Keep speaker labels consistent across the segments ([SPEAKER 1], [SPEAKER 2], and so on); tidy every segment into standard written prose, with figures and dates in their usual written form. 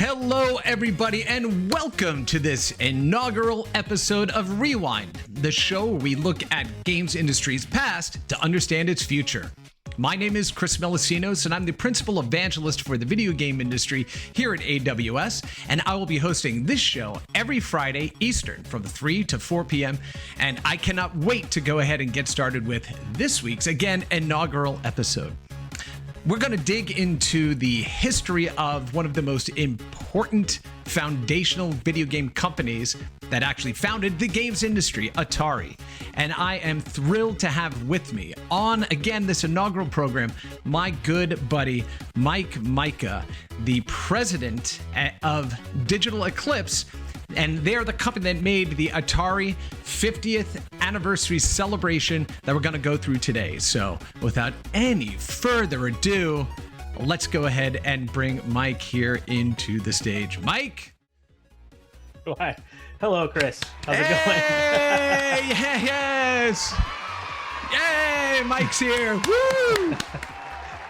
[SPEAKER 1] Hello, everybody, and welcome to this inaugural episode of Rewind, the show where we look at games industry's past to understand its future. My name is Chris Melissinos, and I'm the Principal Evangelist for the video game industry here at AWS, and I will be hosting this show every Friday Eastern from 3 to 4 p.m., and I cannot wait to go ahead and get started with this week's, again, inaugural episode. We're going to dig into the history of one of the most important foundational video game companies that actually founded the games industry, Atari. And I am thrilled to have with me on, again, this inaugural program, my good buddy, Mike Mika, the president of Digital Eclipse. And they're the company that made the Atari 50th anniversary celebration that we're going to go through today. So without any further ado, let's go ahead and bring Mike here into the stage. Mike?
[SPEAKER 2] Hi. Hello, Chris. How's it going?
[SPEAKER 1] Hey! Yes! Yay! Mike's here. Woo!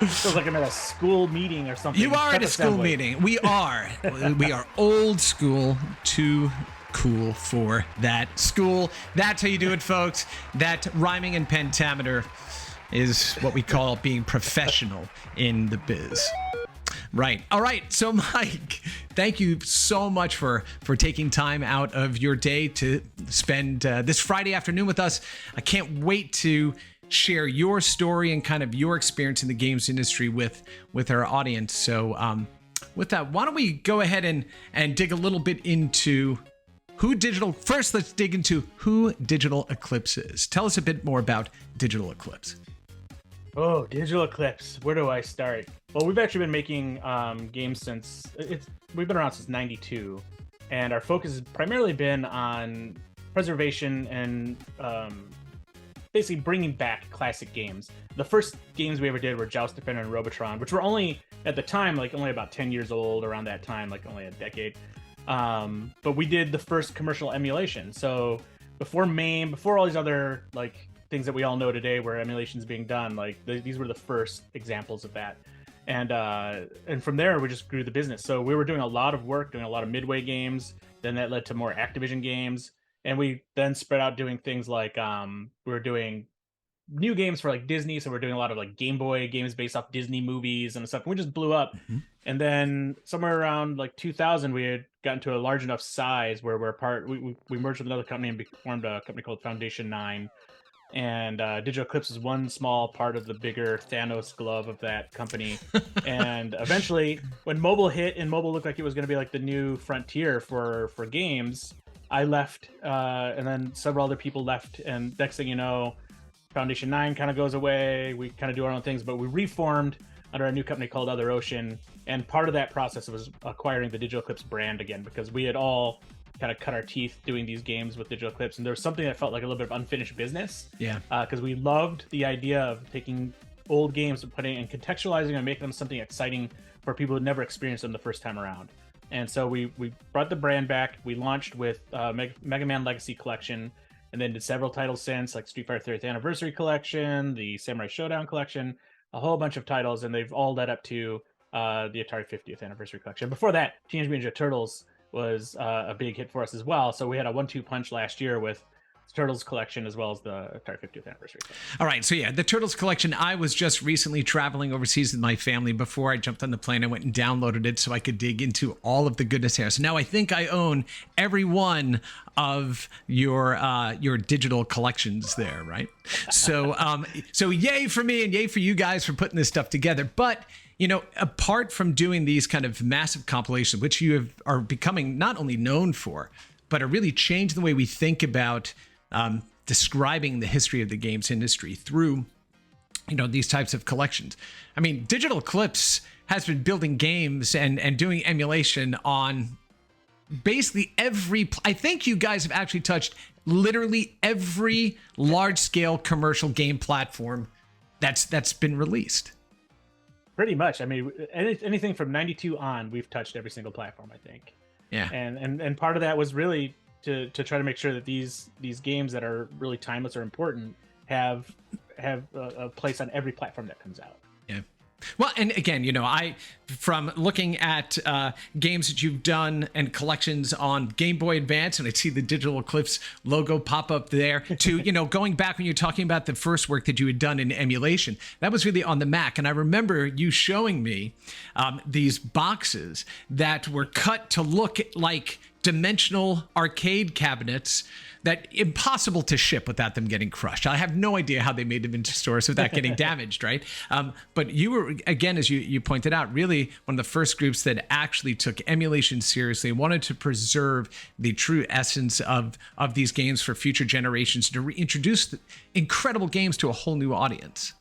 [SPEAKER 2] Feels like I'm at a school meeting or something.
[SPEAKER 1] You are at a school meeting. We are. We are old school, too cool for that school. That's how you do it, folks. That rhyming and pentameter is what we call being professional in the biz. Right. All right. So, Mike, thank you so much for taking time out of your day to spend this Friday afternoon with us. I can't wait to share your story and kind of your experience in the games industry with our audience. So with that, why don't we go ahead and dig a little bit into first let's dig into who Digital Eclipse is. Tell us a bit more about Digital Eclipse.
[SPEAKER 2] Oh, Digital Eclipse. Where do I start? Well, we've actually been making games we've been around since 92, and our focus has primarily been on preservation and basically bringing back classic games. The first games we ever did were Joust Defender and Robotron, which were only, at the time, only about 10 years old, around that time, only a decade. But we did the first commercial emulation. So before MAME, before all these other things that we all know today where emulation's being done, these were the first examples of that. And from there, we just grew the business. So we were doing a lot of work, doing a lot of Midway games. Then that led to more Activision games. And we then spread out doing things like we were doing new games for Disney. So we're doing a lot of Game Boy games based off Disney movies and stuff. And we just blew up. Mm-hmm. And then somewhere around 2000, we had gotten to a large enough size where we merged with another company and formed a company called Foundation 9. And Digital Eclipse is one small part of the bigger Thanos glove of that company. And eventually, when mobile hit and mobile looked like it was going to be the new frontier for games, I left, and then several other people left, and next thing you know, Foundation 9 kind of goes away. We kind of do our own things, but we reformed under a new company called Other Ocean, and part of that process was acquiring the Digital Eclipse brand again, because we had all kind of cut our teeth doing these games with Digital Eclipse, and there was something that felt like a little bit of unfinished business.
[SPEAKER 1] Yeah.
[SPEAKER 2] Because we loved the idea of taking old games and putting and contextualizing them and making them something exciting for people who never experienced them the first time around. And so we brought the brand back. We launched with Mega Man Legacy Collection, and then did several titles since, like Street Fighter 30th Anniversary Collection, the Samurai Showdown Collection, a whole bunch of titles, and they've all led up to the Atari 50th Anniversary Collection. Before that, Teenage Mutant Ninja Turtles was a big hit for us as well. So we had a 1-2 punch last year with Turtles collection as well as the Atari 50th anniversary.
[SPEAKER 1] All right, so yeah, the Turtles collection. I was just recently traveling overseas with my family. Before I jumped on the plane, I went and downloaded it so I could dig into all of the goodness here. So now I think I own every one of your digital collections there, right? So so yay for me and yay for you guys for putting this stuff together. But apart from doing these kind of massive compilations, which you are becoming not only known for, but are really changing the way we think about describing the history of the games industry through, these types of collections. I mean, Digital Eclipse has been building games and doing emulation on basically I think you guys have actually touched literally every large-scale commercial game platform that's been released.
[SPEAKER 2] Pretty much. I mean, anything from 92 on, we've touched every single platform, I think.
[SPEAKER 1] Yeah.
[SPEAKER 2] And part of that was really to try to make sure that these games that are really timeless or important have a place on every platform that comes out.
[SPEAKER 1] Yeah. Well, and again, from looking at games that you've done and collections on Game Boy Advance, and I see the Digital Eclipse logo pop up there, to, going back when you're talking about the first work that you had done in emulation, that was really on the Mac. And I remember you showing me these boxes that were cut to look like dimensional arcade cabinets that impossible to ship without them getting crushed. I have no idea how they made them into stores without getting damaged, right? But you were, again, as you pointed out, really one of the first groups that actually took emulation seriously, wanted to preserve the true essence of these games for future generations, to reintroduce incredible games to a whole new audience.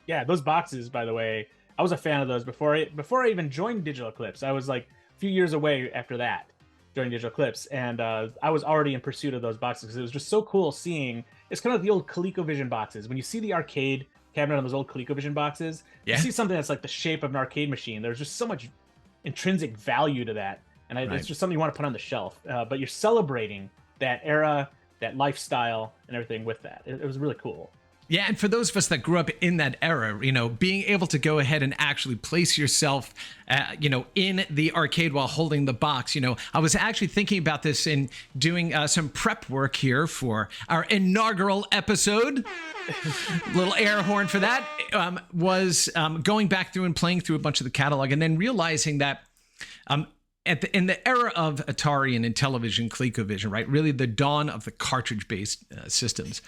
[SPEAKER 2] Yeah, those boxes, by the way, I was a fan of those before I even joined Digital Eclipse. I was like a few years away after that. During Digital Eclipse, and I was already in pursuit of those boxes because it was just so cool seeing. It's kind of like the old ColecoVision boxes. When you see the arcade cabinet on those old ColecoVision boxes, you see something that's like the shape of an arcade machine. There's just so much intrinsic value to that, and it's just something you want to put on the shelf. But you're celebrating that era, that lifestyle, and everything with that. It was really cool.
[SPEAKER 1] Yeah, and for those of us that grew up in that era, being able to go ahead and actually place yourself, in the arcade while holding the box, I was actually thinking about this in doing some prep work here for our inaugural episode. Little air horn for that. Was going back through and playing through a bunch of the catalog, and then realizing that in the era of Atari and Intellivision, ColecoVision, right, really the dawn of the cartridge-based systems.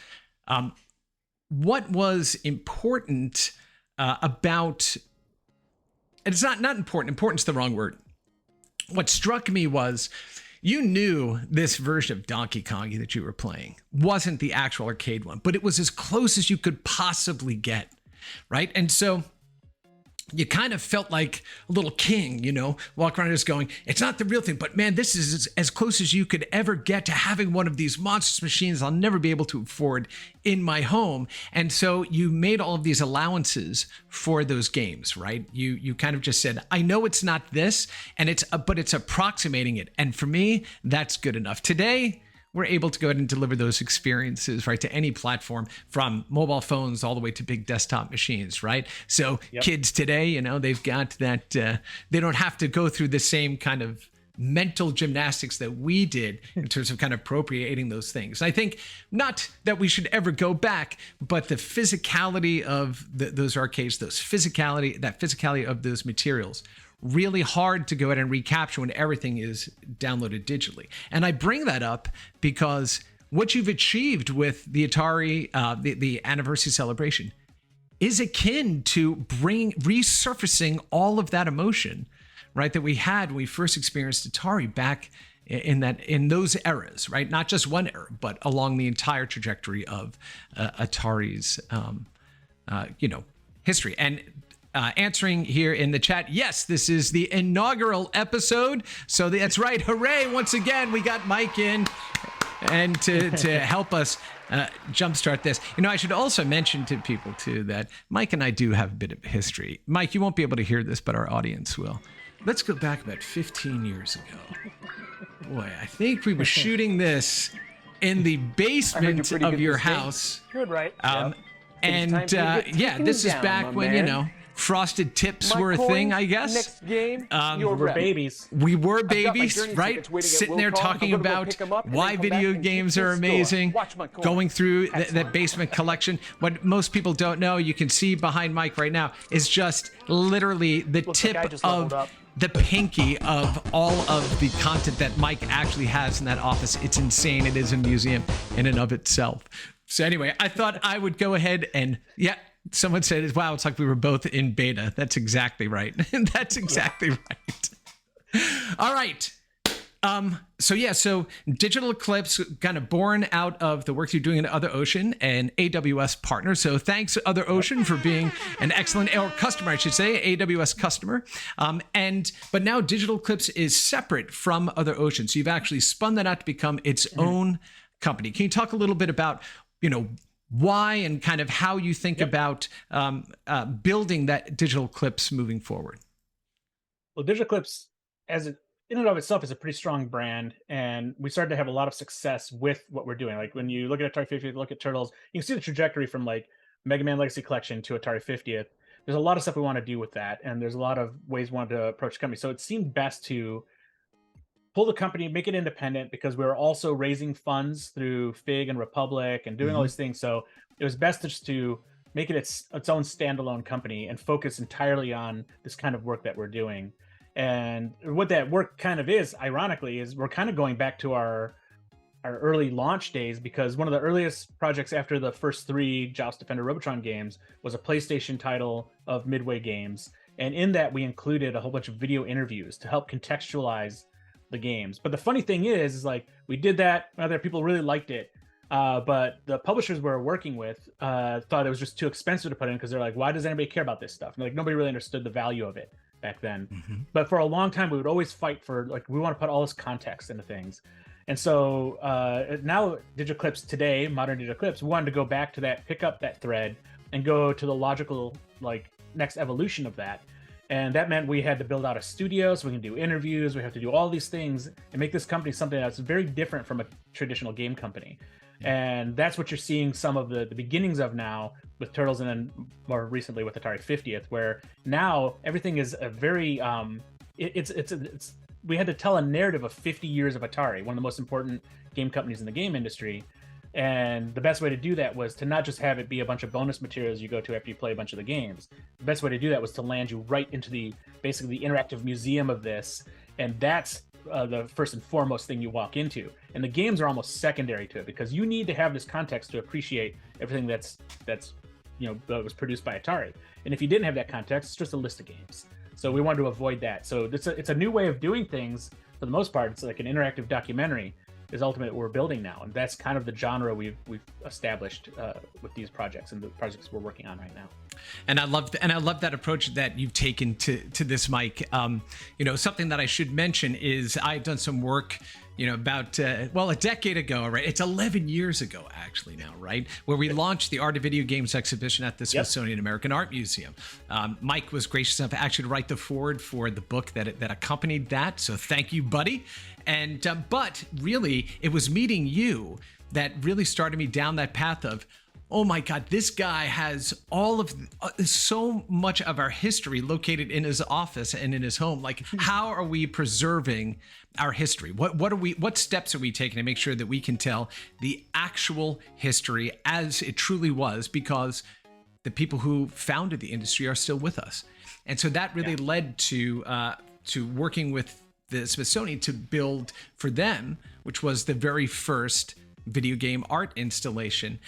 [SPEAKER 1] What was important about, it's not important, important's the wrong word. What struck me was you knew this version of Donkey Kong that you were playing wasn't the actual arcade one, but it was as close as you could possibly get, right? And so you kind of felt like a little king, walk around just going, it's not the real thing, but man, this is as close as you could ever get to having one of these monstrous machines I'll never be able to afford in my home. And so you made all of these allowances for those games, right? You kind of just said, I know it's not this, and but it's approximating it. And for me, that's good enough. Today, we're able to go ahead and deliver those experiences, right, to any platform, from mobile phones all the way to big desktop machines, right? So kids today, they've got that, they don't have to go through the same kind of mental gymnastics that we did in terms of kind of appropriating those things. I think not that we should ever go back, but the physicality of those arcades, that physicality of those materials, really hard to go ahead and recapture when everything is downloaded digitally. And I bring that up because what you've achieved with the Atari, the anniversary celebration, is akin to resurfacing all of that emotion, right, that we had when we first experienced Atari back in those eras, right? Not just one era, but along the entire trajectory of Atari's, history. And answering here in the chat, yes, this is the inaugural episode. So that's right. Hooray. Once again, we got Mike in and to help us jumpstart this. I should also mention to people, too, that Mike and I do have a bit of history. Mike, you won't be able to hear this, but our audience will. Let's go back about 15 years ago. Boy, I think we were shooting this in the basement of your house.
[SPEAKER 3] Good, right?
[SPEAKER 1] And this is back when, frosted tips were a thing, I guess.
[SPEAKER 3] Next game,
[SPEAKER 2] we were babies.
[SPEAKER 1] We were babies, right? Sitting there talking about why video games are amazing, going through that basement collection. What most people don't know, you can see behind Mike right now, is just literally the tip of the pinky of all of the content that Mike actually has in that office. It's insane. It is a museum in and of itself. So anyway, I thought I would go ahead and, someone said, wow, it's like we were both in beta. That's exactly right. That's exactly right. All right. So Digital Eclipse, kind of born out of the work you're doing in Other Ocean, and AWS partner. So thanks, Other Ocean, for being an excellent, or customer, I should say, AWS customer. But now Digital Eclipse is separate from Other Ocean. So you've actually spun that out to become its own company. Can you talk a little bit about, why and kind of how you think about building that Digital Eclipse moving forward?
[SPEAKER 2] Well, Digital Eclipse, in and of itself, is a pretty strong brand, and we started to have a lot of success with what we're doing. Like when you look at Atari 50th, look at Turtles, you can see the trajectory from like Mega Man Legacy Collection to Atari 50th. there's a lot of stuff we want to do with that, and there's a lot of ways we want to approach the company. So it seemed best to pull the company, make it independent, because we were also raising funds through Fig and Republic and doing all these things. So it was best just to make it its own standalone company and focus entirely on this kind of work that we're doing. And what that work kind of is, ironically, is we're kind of going back to our early launch days, because one of the earliest projects after the first 3 Joust Defender Robotron games was a PlayStation title of Midway Games. And in that, we included a whole bunch of video interviews to help contextualize the games. But the funny thing is like, we did that, other people really liked it. But the publishers we were working with thought it was just too expensive to put in, because they're like, why does anybody care about this stuff? And like, nobody really understood the value of it back then. But for a long time, we would always fight for, like, we want to put all this context into things. And so now Digital Eclipse today, modern Digital Eclipse, we wanted to go back to that, pick up that thread and go to the logical, like, next evolution of that. And that meant we had to build out a studio so we can do interviews. We have to do all these things and make this company something that's very different from a traditional game company. And that's what you're seeing some of the beginnings of now with Turtles, and then more recently with Atari 50th, where now everything is a very, we had to tell a narrative of 50 years of Atari, one of the most important game companies in the game industry. And the best way to do that was to not just have it be a bunch of bonus materials you go to after you play a bunch of the games. The best way to do that was to land you right into basically the interactive museum of this. And that's the first and foremost thing you walk into. And the games are almost secondary to it, because you need to have this context to appreciate everything that was produced by Atari. And if you didn't have that context, it's just a list of games. So we wanted to avoid that. So it's a new way of doing things. For the most part, it's like an interactive documentary is ultimately what we're building now, and that's kind of the genre we've established with these projects and the projects we're working on right now.
[SPEAKER 1] And I love that approach that you've taken to this, Mike. Something that I should mention is I've done some work, about a decade ago, right? It's 11 years ago actually now, right? Where we launched the Art of Video Games exhibition at the Smithsonian American Art Museum. Mike was gracious enough actually to write the foreword for the book that accompanied that. So thank you, buddy. And but really, it was meeting you that really started me down that path of, oh my God, this guy has all of so much of our history located in his office and in his home. Like, how are we preserving our history? What steps are we taking to make sure that we can tell the actual history as it truly was? Because the people who founded the industry are still with us. And so that really led to working with the Smithsonian to build for them, which was the very first video game art installation.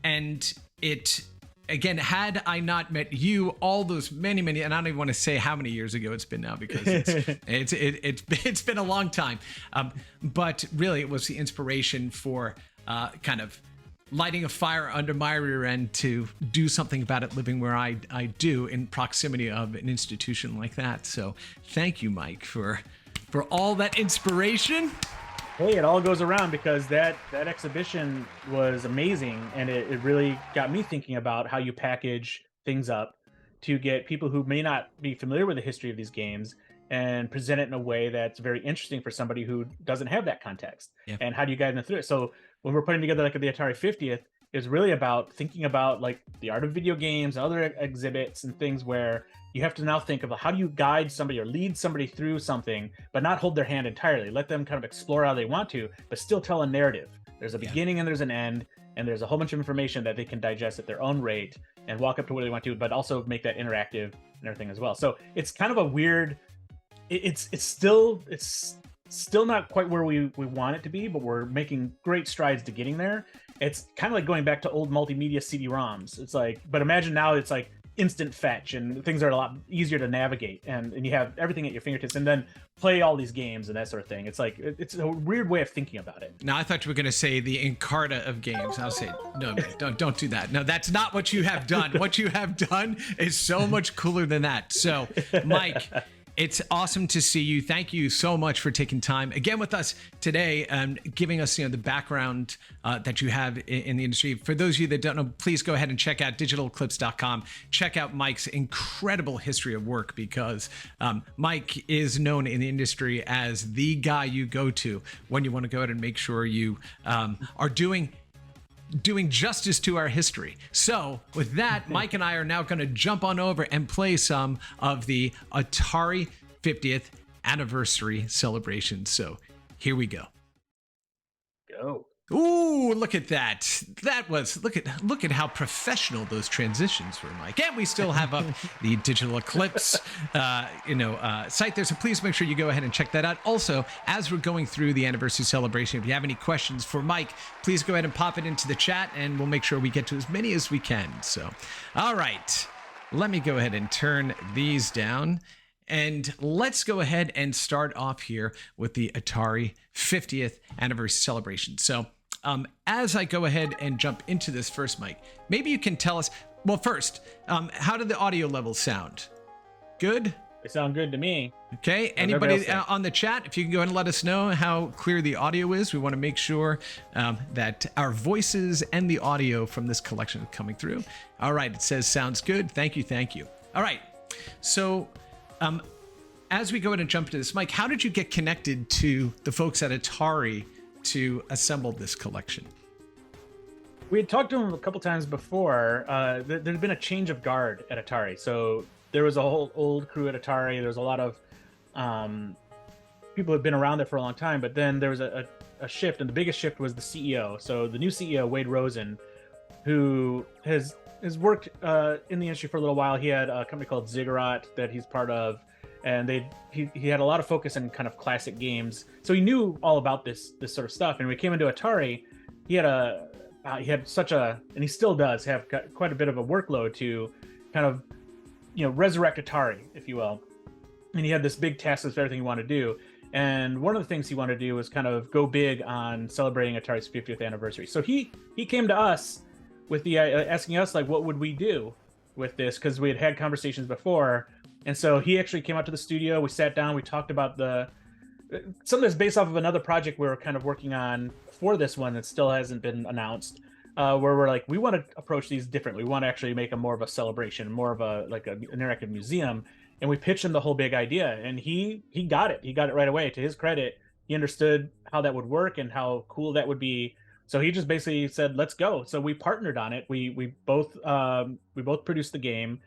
[SPEAKER 1] And it, again, had I not met you all those many, and I don't even want to say how many years ago it's been now, because it's been a long time. But really, it was the inspiration for kind of lighting a fire under my rear end to do something about it, living where I do in proximity of an institution like that. So thank you, Mike, for all that inspiration.
[SPEAKER 2] Hey, it all goes around, because that exhibition was amazing, and it really got me thinking about how you package things up to get people who may not be familiar with the history of these games and present it in a way that's very interesting for somebody who doesn't have that context. And how do you guide them through it? So when we're putting together like the Atari 50th, it's really about thinking about like the art of video games, other exhibits and things where you have to now think of how do you guide somebody or lead somebody through something, but not hold their hand entirely. Let them kind of explore how they want to, but still tell a narrative. There's a beginning and there's an end, and there's a whole bunch of information that they can digest at their own rate and walk up to where they want to, but also make that interactive and everything as well. So it's kind of a weird, it's still not quite where we want it to be, but we're making great strides to getting there. It's kind of like going back to old multimedia CD-ROMs. It's like, but imagine now it's like instant fetch and things are a lot easier to navigate, and you have everything at your fingertips, and then play all these games and that sort of thing. It's like, it's a weird way of thinking about it.
[SPEAKER 1] Now, I thought you were going to say the Encarta of games. I'll say, no, don't do that. No, that's not what you have done. What you have done is so much cooler than that. So, Mike, it's awesome to see you. Thank you so much for taking time again with us today and giving us, the background that you have in the industry. For those of you that don't know, please go ahead and check out digitaleclipse.com. Check out Mike's incredible history of work, because Mike is known in the industry as the guy you go to when you want to go ahead and make sure you are doing doing justice to our history. So with that, Mike and I are now going to jump on over and play some of the Atari 50th anniversary celebration. So here we go.
[SPEAKER 2] Go.
[SPEAKER 1] Ooh, look at that. Look at how professional those transitions were, Mike. And we still have up the Digital Eclipse site there, so please make sure you go ahead and check that out. Also, as we're going through the anniversary celebration, if you have any questions for Mike, please go ahead and pop it into the chat and we'll make sure we get to as many as we can. So, all right, let me go ahead and turn these down. And let's go ahead and start off here with the Atari 50th anniversary celebration. So as I go ahead and jump into this first, Mike, maybe you can tell us, well, first, how did the audio levels sound? Good?
[SPEAKER 2] They sound good to me.
[SPEAKER 1] Okay. Anybody on the chat, if you can go ahead and let us know how clear the audio is. We want to make sure that our voices and the audio from this collection are coming through. All right. It says sounds good. Thank you. Thank you. All right. So as we go ahead and jump into this, Mike, how did you get connected to the folks at Atari to assemble this collection?
[SPEAKER 2] We had talked to them a couple times before. There'd been a change of guard at Atari. So there was a whole old crew at Atari. There was a lot of people who had been around there for a long time. But then there was a shift, and the biggest shift was the CEO. So the new CEO, Wade Rosen, who has worked in the industry for a little while. He had a company called Ziggurat that he's part of. And he had a lot of focus on kind of classic games, so he knew all about this sort of stuff. And when we came into Atari, he had such a, and he still does have quite a bit of a workload to kind of, resurrect Atari, if you will. And he had this big task of everything he wanted to do. And one of the things he wanted to do was kind of go big on celebrating Atari's 50th anniversary. So he came to us with the asking us, like, what would we do with this? Because we had conversations before. And so he actually came out to the studio. We sat down. We talked about something that's based off of another project we were kind of working on for this one that still hasn't been announced, where we're like, we want to approach these differently. We want to actually make more of a celebration, more of an interactive museum. And we pitched him the whole big idea, and he got it. He got it right away. To his credit, he understood how that would work and how cool that would be. So he just basically said, "Let's go." So we partnered on it. We both produced the game.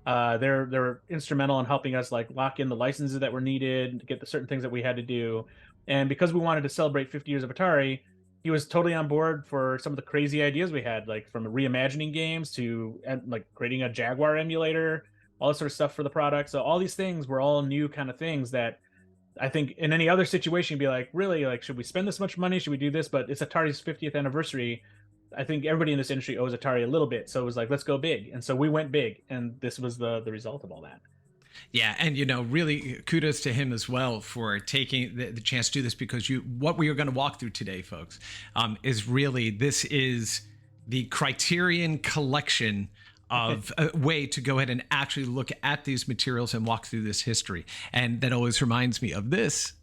[SPEAKER 2] They're instrumental in helping us like lock in the licenses that were needed to get the certain things that we had to do. And because we wanted to celebrate 50 years of Atari, he was totally on board for some of the crazy ideas we had, like from reimagining games to like creating a Jaguar emulator, all this sort of stuff for the product. So all these things were all new kind of things that I think in any other situation you'd be like, really, like, should we spend this much money? Should we do this? But it's Atari's 50th anniversary. I think everybody in this industry owes Atari a little bit. So it was like, let's go big. And so we went big, and this was the result of all that.
[SPEAKER 1] Yeah. And, really kudos to him as well for taking the chance to do this, because what we are going to walk through today, folks, is really, this is the Criterion collection of a way to go ahead and actually look at these materials and walk through this history. And that always reminds me of this.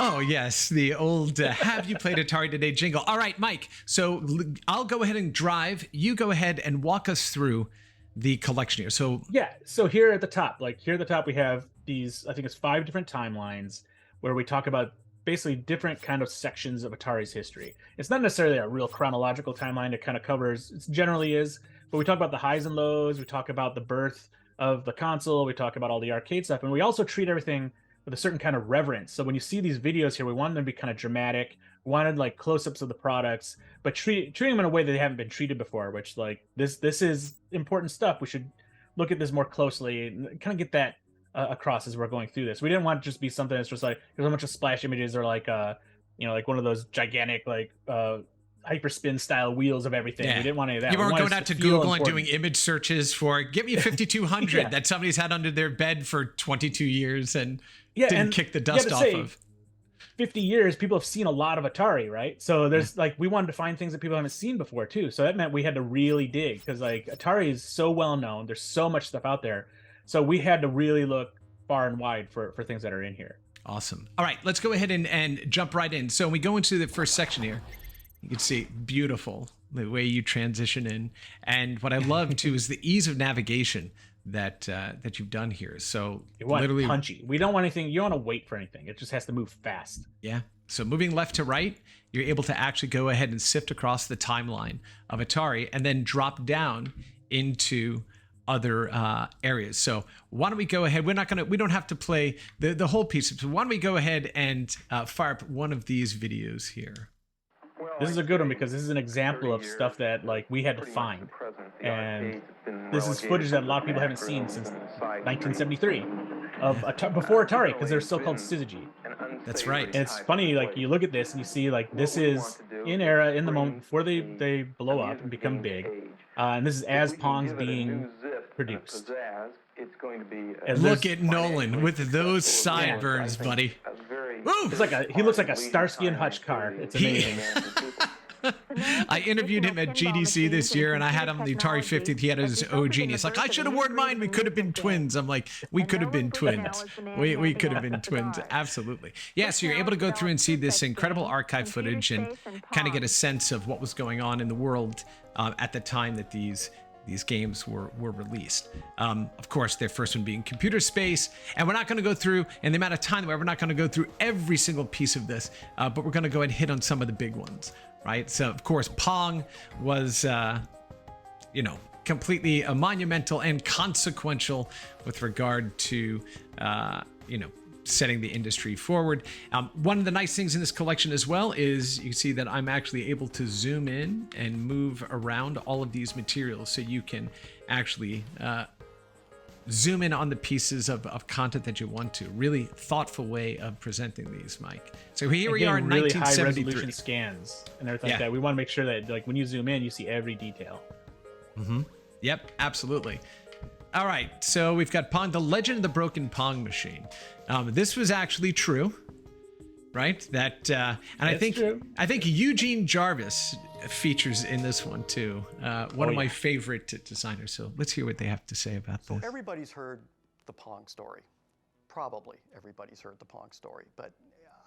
[SPEAKER 1] Oh, yes, the old Have You Played Atari Today jingle. All right, Mike, so I'll go ahead and drive. You go ahead and walk us through the collection here. So
[SPEAKER 2] here at the top, we have these, I think it's 5 different timelines where we talk about basically different kind of sections of Atari's history. It's not necessarily a real chronological timeline. It kind of covers, it generally is, but we talk about the highs and lows. We talk about the birth of the console. We talk about all the arcade stuff. And we also treat everything with a certain kind of reverence. So when you see these videos here, we wanted them to be kind of dramatic. We wanted like close-ups of the products, but treating them in a way that they haven't been treated before, which like this is important stuff. We should look at this more closely and kind of get that across as we're going through this. We didn't want it to just be something that's just like there's a bunch of splash images or like like one of those gigantic like hyperspin style wheels of everything. Yeah. We didn't want any of that.
[SPEAKER 1] You weren't going out to Google and doing image searches for give me a 5200 that somebody's had under their bed for 22 years and didn't kick the dust off of.
[SPEAKER 2] 50 years, people have seen a lot of Atari, right? So there's like, we wanted to find things that people haven't seen before too. So that meant we had to really dig, because like Atari is so well known. There's so much stuff out there. So we had to really look far and wide for things that are in here.
[SPEAKER 1] Awesome. All right, let's go ahead and jump right in. So we go into the first section here. You can see beautiful the way you transition in. And what I love too is the ease of navigation that you've done here. So
[SPEAKER 2] you want literally punchy. We don't want anything. You don't want to wait for anything. It just has to move fast.
[SPEAKER 1] Yeah. So moving left to right, you're able to actually go ahead and sift across the timeline of Atari and then drop down into other areas. So why don't we go ahead? We don't have to play the whole piece. So why don't we go ahead and fire up one of these videos here?
[SPEAKER 2] This is a good one because this is an example of stuff that like we had to find, and this is footage that a lot of people haven't seen since 1973 of before Atari, because they're still called syzygy.
[SPEAKER 1] That's right.
[SPEAKER 2] And it's funny, like you look at this and you see like this is in the moment before they blow up and become big, and this is as Pong's being produced.
[SPEAKER 1] And look at Nolan with those sideburns, buddy.
[SPEAKER 2] He looks like a Starsky and Hutch car. It's amazing.
[SPEAKER 1] I interviewed him at GDC this year, and I had him on the Atari 50. He had his OG, and he's like, I should have worn mine. We could have been twins. I'm like, we could have been twins. We could have been twins. Absolutely. Yeah, so you're able to go through and see this incredible archive footage and kind of get a sense of what was going on in the world at the time that these games were released. Of course, their first one being Computer Space, and we're not going to go through, in the amount of time that we're not going to go through every single piece of this, but we're going to go ahead and hit on some of the big ones, right? So, of course, Pong was, completely monumental and consequential with regard to, setting the industry forward. One of the nice things in this collection as well is you can see that I'm actually able to zoom in and move around all of these materials, so you can actually zoom in on the pieces of content that you want to. Really thoughtful way of presenting these, Mike. So here we are in
[SPEAKER 2] really
[SPEAKER 1] 1973.
[SPEAKER 2] high resolution scans and everything like that. We want to make sure that like when you zoom in, you see every detail.
[SPEAKER 1] Mm-hmm. Yep, absolutely. All right, so we've got Pong, The Legend of the Broken Pong Machine. This was actually true, right? That and I think Eugene Jarvis features in this one too. One of my favorite designers. So let's hear what they have to say about this.
[SPEAKER 3] Everybody's heard the Pong story. Probably everybody's heard the Pong story, but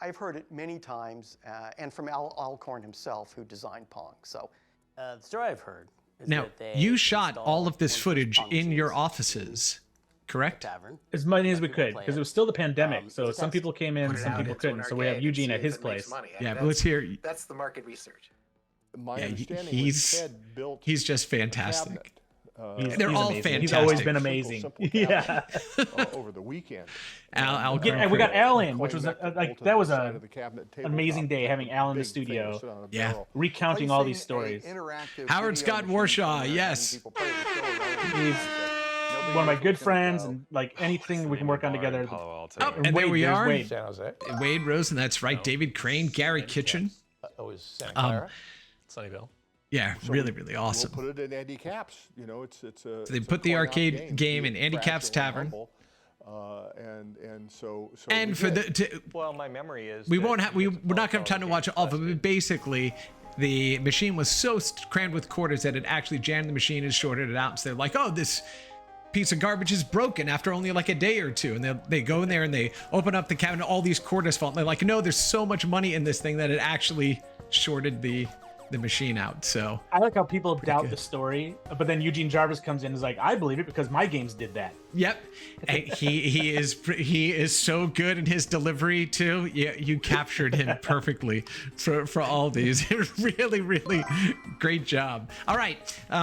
[SPEAKER 3] I've heard it many times, and from Al Alcorn himself, who designed Pong. So
[SPEAKER 4] the story I've heard.
[SPEAKER 1] Now, you shot all of this footage in your offices, correct?
[SPEAKER 2] As many as we could, because it was still the pandemic. So some people came in, some people couldn't. So we have Eugene at his place.
[SPEAKER 1] Yeah, but let's hear.
[SPEAKER 5] That's the market research.
[SPEAKER 1] He's just fantastic. They're all
[SPEAKER 2] amazing.
[SPEAKER 1] fantastic.
[SPEAKER 2] He's always been amazing. Yeah.
[SPEAKER 6] Over the weekend.
[SPEAKER 2] And we got Al in, which was that was an amazing day having Al in the studio.
[SPEAKER 1] Yeah.
[SPEAKER 2] Recounting all these stories.
[SPEAKER 1] Howard Scott Warshaw, yes.
[SPEAKER 2] He's one of my good friends, and like anything we can work on together.
[SPEAKER 1] And there we are.
[SPEAKER 2] Wade.
[SPEAKER 1] Wade Rosen, that's right. David Crane, Gary Kitchen.
[SPEAKER 4] Santa Clara, Sunnyvale.
[SPEAKER 1] Yeah, really, really awesome.
[SPEAKER 6] We'll put it in Andy Capp's. It's a.
[SPEAKER 1] So they put the arcade game in Andy Capp's Tavern.
[SPEAKER 6] And
[SPEAKER 1] for
[SPEAKER 4] well, my memory is
[SPEAKER 1] we're not going to have time to watch all of it. But basically, the machine was so crammed with quarters that it actually jammed the machine and shorted it out. So they're like, "Oh, this piece of garbage is broken," after only like a day or two, and they go in there and they open up the cabinet, all these quarters fall. And they're like, "No, there's so much money in this thing that it actually shorted the machine out." So
[SPEAKER 2] I like how people doubt the story, but then Eugene Jarvis comes in and is like, I believe it because my games did that.
[SPEAKER 1] Yep. And he is so good in his delivery too. Yeah, you captured him perfectly for all these. Really, really great job. All right.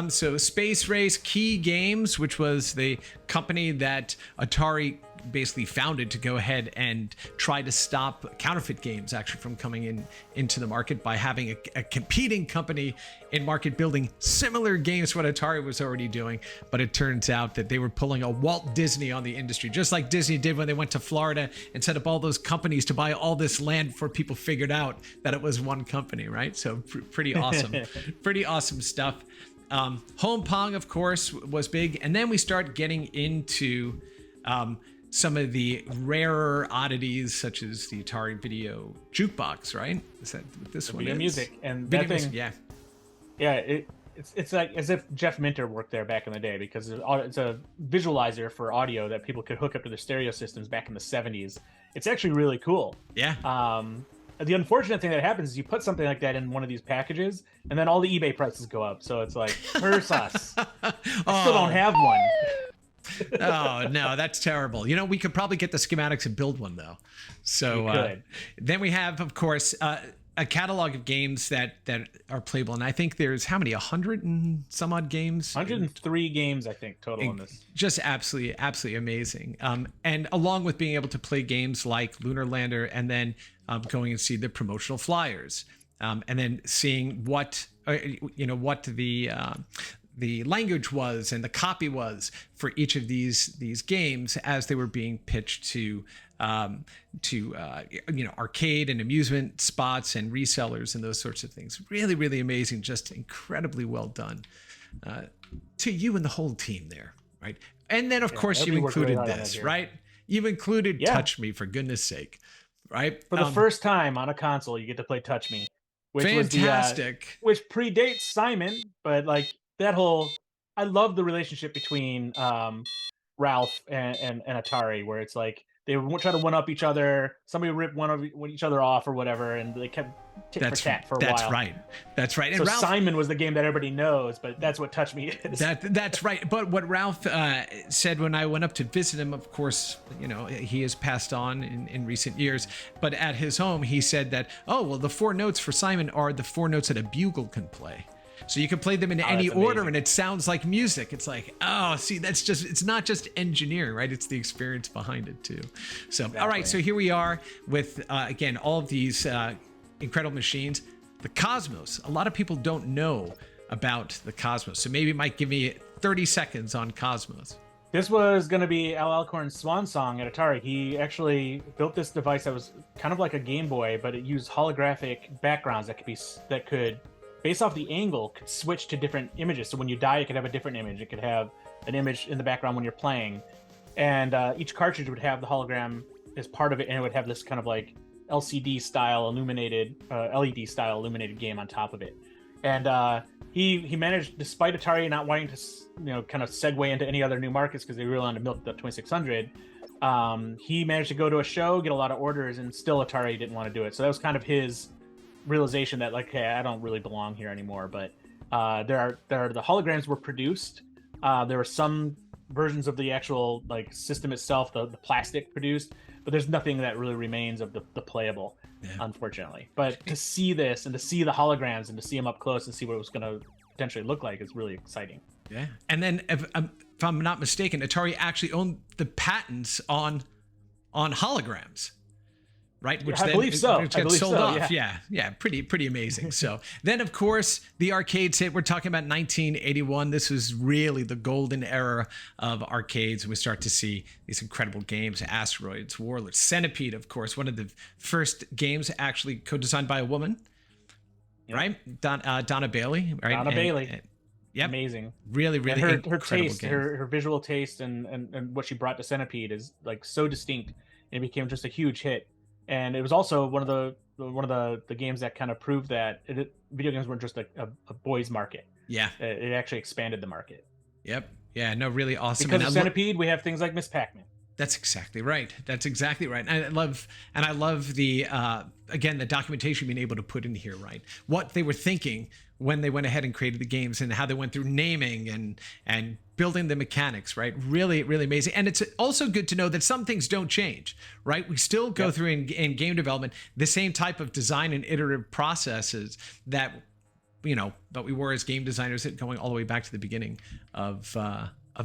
[SPEAKER 1] So Space Race Key Games, which was the company that Atari basically founded to go ahead and try to stop counterfeit games actually from coming into the market by having a competing company in market building similar games to what Atari was already doing. But it turns out that they were pulling a Walt Disney on the industry, just like Disney did when they went to Florida and set up all those companies to buy all this land before people figured out that it was one company, right? So pretty awesome. Pretty awesome stuff. Home Pong, of course, was big. And then we start getting into some of the rarer oddities, such as the Atari Video Jukebox, right? Is that what this one
[SPEAKER 2] Video
[SPEAKER 1] is?
[SPEAKER 2] music. And
[SPEAKER 1] Video
[SPEAKER 2] that thing,
[SPEAKER 1] music, yeah.
[SPEAKER 2] Yeah, it's like as if Jeff Minter worked there back in the day, because it's a visualizer for audio that people could hook up to their stereo systems back in the 70s. It's actually really cool.
[SPEAKER 1] Yeah.
[SPEAKER 2] The unfortunate thing that happens is you put something like that in one of these packages, and then all the eBay prices go up. So it's like, curse us. I still don't have one.
[SPEAKER 1] Oh no, that's terrible. You know, we could probably get the schematics and build one though. So then we have, of course, a catalog of games that are playable, and I think there's how many 100 and some odd games.
[SPEAKER 2] 103 games, I think, total on this.
[SPEAKER 1] Just absolutely amazing. And along with being able to play games like Lunar Lander, and then going and see the promotional flyers, and then seeing what what the language was and the copy was for each of these games as they were being pitched to arcade and amusement spots and resellers and those sorts of things. Really amazing, just incredibly well done. To you and the whole team there, right? And then of course you included this, right? You've included Touch Me, for goodness sake, right?
[SPEAKER 2] For the first time on a console, you get to play Touch Me, which
[SPEAKER 1] fantastic.
[SPEAKER 2] Was which predates Simon, but like that whole, I love the relationship between Ralph and Atari, where it's like they would try to one up each other. Somebody would rip one of each other off or whatever, and they kept tit for tat for a while.
[SPEAKER 1] That's right. And
[SPEAKER 2] so
[SPEAKER 1] Ralph,
[SPEAKER 2] Simon was the game that everybody knows, but that's what Touch Me is.
[SPEAKER 1] That's right. But what Ralph said when I went up to visit him, of course, he has passed on in recent years, but at his home, he said that, the 4 notes for Simon are the 4 notes that a bugle can play. So you can play them in any order and it sounds like music. It's like, it's not just engineering, right? It's the experience behind it too. So, exactly. All right. So here we are with, again, all of these incredible machines. The Cosmos. A lot of people don't know about the Cosmos. So maybe Mike, give me 30 seconds on Cosmos.
[SPEAKER 2] This was going to be Al Alcorn's swan song at Atari. He actually built this device that was kind of like a Game Boy, but it used holographic backgrounds that could based off the angle, could switch to different images. So when you die, it could have a different image. It could have an image in the background when you're playing. And each cartridge would have the hologram as part of it, and it would have this kind of like LCD style illuminated, LED style illuminated game on top of it. And he managed, despite Atari not wanting to, kind of segue into any other new markets because they really wanted to milk the 2600, he managed to go to a show, get a lot of orders, and still Atari didn't want to do it. So that was kind of his realization that, like, hey, I don't really belong here anymore. But the holograms were produced. There were some versions of the actual like system itself, the plastic produced, but there's nothing that really remains of the playable, unfortunately. But to see this and to see the holograms and to see them up close and see what it was going to potentially look like is really exciting.
[SPEAKER 1] Yeah, and then if I'm not mistaken, Atari actually owned the patents on holograms. Right, which
[SPEAKER 2] I believe so.
[SPEAKER 1] Which gets sold off. Yeah, pretty amazing. So then, of course, the arcades hit. We're talking about 1981. This was really the golden era of arcades. We start to see these incredible games: Asteroids, Warlords, Centipede, of course, one of the first games actually co-designed by a woman. Yep. Right, Donna Bailey. Right,
[SPEAKER 2] Donna Bailey.
[SPEAKER 1] Yep.
[SPEAKER 2] Amazing.
[SPEAKER 1] Really
[SPEAKER 2] and her taste, her visual taste, and what she brought to Centipede is like so distinct. It became just a huge hit. And it was also one of the games that kind of proved that video games weren't just a boys' market. Yeah, it actually expanded the market.
[SPEAKER 1] Yep. Yeah. No, really awesome.
[SPEAKER 2] Because of Centipede, we have things like Miss Pac-Man.
[SPEAKER 1] That's exactly right. And I love the again, the documentation being able to put in here, right? What they were thinking when they went ahead and created the games and how they went through naming and building the mechanics, right? Really amazing. And it's also good to know that some things don't change, right? We still go through in game development the same type of design and iterative processes that but we were as game designers going all the way back to the beginning of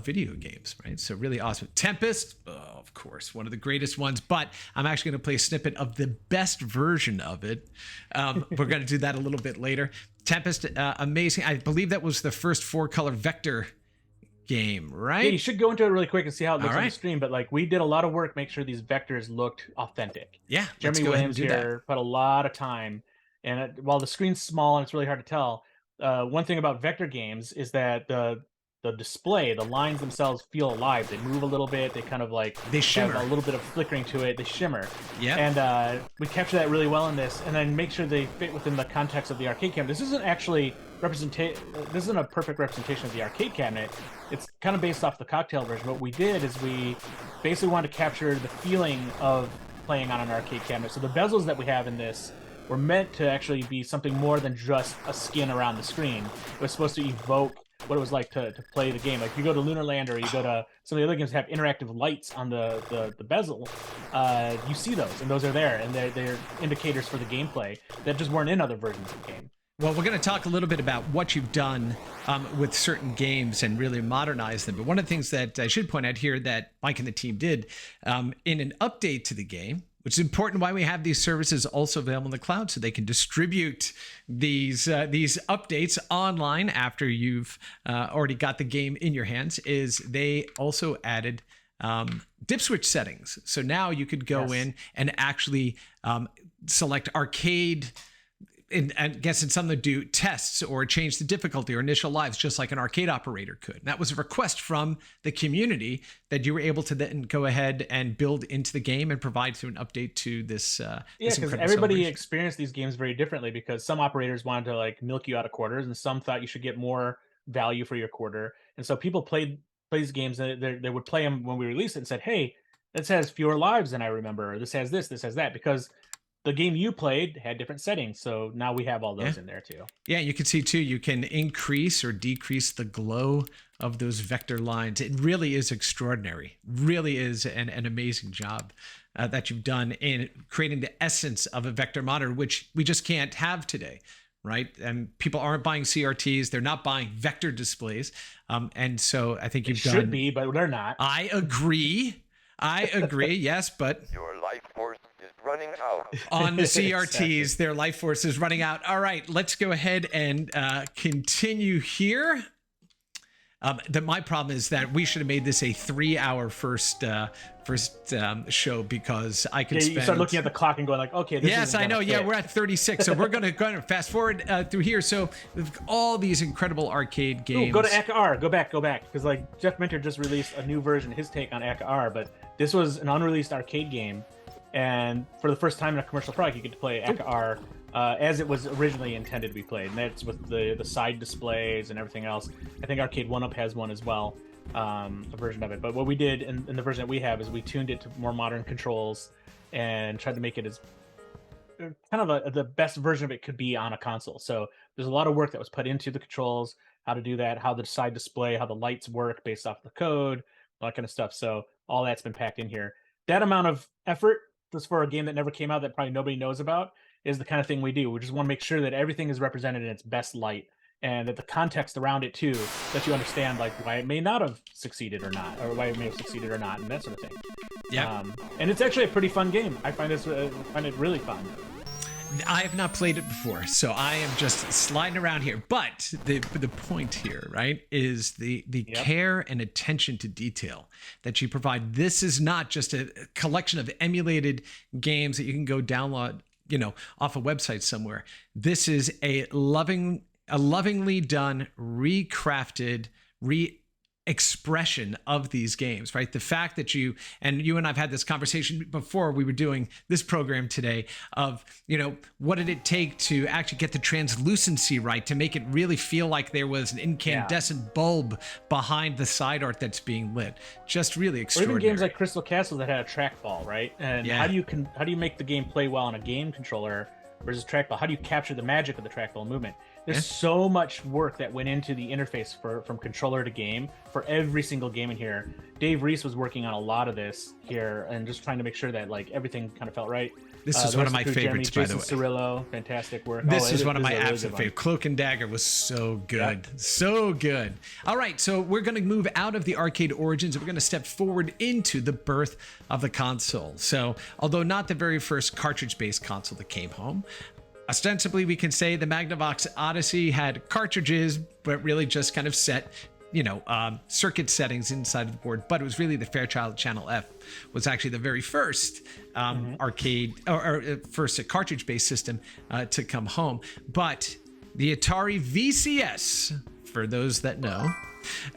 [SPEAKER 1] video games, right? So really awesome. Tempest, of course, one of the greatest ones, but I'm actually going to play a snippet of the best version of it. We're going to do that a little bit later. Tempest, amazing. I believe that was the first 4-color vector game, right?
[SPEAKER 2] Yeah, you should go into it really quick and see how it looks on the stream, but like we did a lot of work, make sure these vectors looked authentic.
[SPEAKER 1] Yeah,
[SPEAKER 2] Jeremy Williams here put a lot of time, and while the screen's small and it's really hard to tell, one thing about vector games is that the display, the lines themselves feel alive. They move a little bit. They kind of like
[SPEAKER 1] they shimmer,
[SPEAKER 2] have a little bit of flickering to it. They shimmer.
[SPEAKER 1] Yeah.
[SPEAKER 2] And we capture that really well in this, and then make sure they fit within the context of the arcade cabinet. This isn't actually This isn't a perfect representation of the arcade cabinet. It's kind of based off the cocktail version. What we did is we basically wanted to capture the feeling of playing on an arcade cabinet. So the bezels that we have in this were meant to actually be something more than just a skin around the screen. It was supposed to evoke what it was like to play the game. Like if you go to Lunar Land or you go to some of the other games that have interactive lights on the bezel, you see those, and those are there, and they're indicators for the gameplay that just weren't in other versions of the game.
[SPEAKER 1] Well, we're going to talk a little bit about what you've done with certain games and really modernize them. But one of the things that I should point out here that Mike and the team did in an update to the game, which is important why we have these services also available in the cloud so they can distribute these updates online after you've already got the game in your hands, is they also added dip switch settings. So now you could go in and actually select arcade, and I guess in some that do tests or change the difficulty or initial lives, just like an arcade operator could. And that was a request from the community that you were able to then go ahead and build into the game and provide through an update to this.
[SPEAKER 2] Yeah, because everybody experienced these games very differently, because some operators wanted to like milk you out of quarters, and some thought you should get more value for your quarter. And so people played these games, and they would play them when we released it and said, "Hey, this has fewer lives than I remember. Or this has this has that," because the game you played had different settings. So now we have all those in there too.
[SPEAKER 1] Yeah, you can see too, you can increase or decrease the glow of those vector lines. It really is extraordinary. Really is an amazing job that you've done in creating the essence of a vector monitor, which we just can't have today, right? And people aren't buying CRTs. They're not buying vector displays. And so I think you've done...
[SPEAKER 2] should be, but they're not.
[SPEAKER 1] I agree, yes, but...
[SPEAKER 5] Your life force is running out.
[SPEAKER 1] On the CRTs, their life force is running out. All right, let's go ahead and continue here. My problem is that we should have made this a 3-hour first show, because I could spend...
[SPEAKER 2] You start looking at the clock and going like, okay, this
[SPEAKER 1] yes, I know. Yeah, we're at 36, so we're going to fast forward through here. So we've all these incredible arcade games.
[SPEAKER 2] Ooh, go to ACR. Go back. Because like Jeff Minter just released a new version, his take on ACR, but this was an unreleased arcade game, and for the first time in a commercial product, you get to play ACR as it was originally intended to be played, and that's with the side displays and everything else. I think Arcade 1-Up has one as well, a version of it. But what we did in the version that we have is we tuned it to more modern controls and tried to make it as kind of the best version of it could be on a console. So there's a lot of work that was put into the controls, how to do that, how the side display, how the lights work based off the code, all that kind of stuff. So all that's been packed in here. That amount of effort, just for a game that never came out that probably nobody knows about, is the kind of thing we do. We just want to make sure that everything is represented in its best light, and that the context around it too, that you understand like why it may not have succeeded or not, or why it may have succeeded or not, and that sort of thing.
[SPEAKER 1] Yeah.
[SPEAKER 2] And it's actually a pretty fun game. I find it really fun.
[SPEAKER 1] I have not played it before, so I am just sliding around here. But the point here, right, is the care and attention to detail that you provide. This is not just a collection of emulated games that you can go download, off a website somewhere. This is a lovingly done, recrafted, expression of these games, right? The fact that you and I've had this conversation before we were doing this program today of, what did it take to actually get the translucency right, to make it really feel like there was an incandescent bulb behind the side art that's being lit. Just really extraordinary.
[SPEAKER 2] Or even games like Crystal Castle that had a trackball, right? And how do you make the game play well on a game controller versus trackball? How do you capture the magic of the trackball movement? There's so much work that went into the interface from controller to game for every single game in here. Dave Reese was working on a lot of this here and just trying to make sure that like everything kind of felt right.
[SPEAKER 1] This is one of my favorites, by the way.
[SPEAKER 2] Cirillo, fantastic work.
[SPEAKER 1] This is one of my absolute favorites. Cloak and Dagger was so good. Yep. So good. All right, so we're going to move out of the arcade origins, and we're going to step forward into the birth of the console. So, although not the very first cartridge-based console that came home, ostensibly we can say the Magnavox Odyssey had cartridges, but really just kind of set circuit settings inside of the board. But it was really the Fairchild Channel F was actually the very first arcade or first cartridge-based system to come home. But the Atari VCS, for those that know,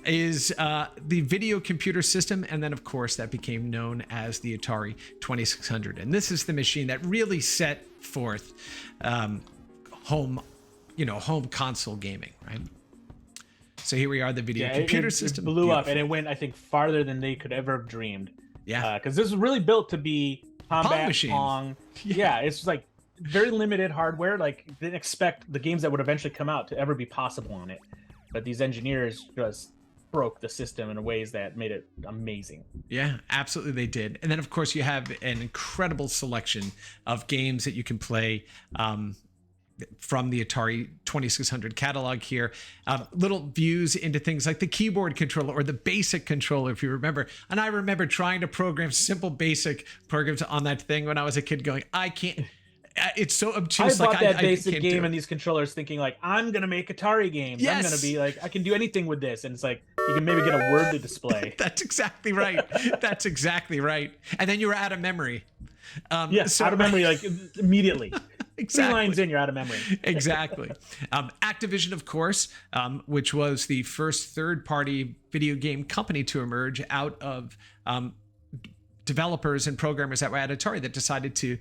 [SPEAKER 1] is the video computer system, and then of course that became known as the Atari 2600. And this is the machine that really set forth home console gaming, right? So here we are, the video computer system.
[SPEAKER 2] It blew up, and it went, I think, farther than they could ever have dreamed.
[SPEAKER 1] Yeah.
[SPEAKER 2] Because this was really built to be combat, Pong. Yeah, it's like very limited hardware. Like, didn't expect the games that would eventually come out to ever be possible on it. but these engineers just broke the system in ways that made it amazing.
[SPEAKER 1] Yeah, absolutely they did. And then of course you have an incredible selection of games that you can play from the Atari 2600 catalog here. Little views into things like the keyboard controller or the basic controller, if you remember. And I remember trying to program simple basic programs on that thing when I was a kid going, I can't, it's so obtuse.
[SPEAKER 2] I bought that
[SPEAKER 1] I
[SPEAKER 2] basic
[SPEAKER 1] can't
[SPEAKER 2] game
[SPEAKER 1] do
[SPEAKER 2] and
[SPEAKER 1] it.
[SPEAKER 2] these controllers thinking like, I'm going to make Atari games. I'm going to be like, I can do anything with this. And it's like, you can maybe get a word to display.
[SPEAKER 1] That's exactly right. That's exactly right. And then you were out of memory.
[SPEAKER 2] Yes, out of memory, like immediately.
[SPEAKER 1] Exactly.
[SPEAKER 2] 3 lines in, you're out of memory.
[SPEAKER 1] Exactly. Activision, of course, which was the first third-party video game company to emerge out of developers and programmers that were at Atari that decided to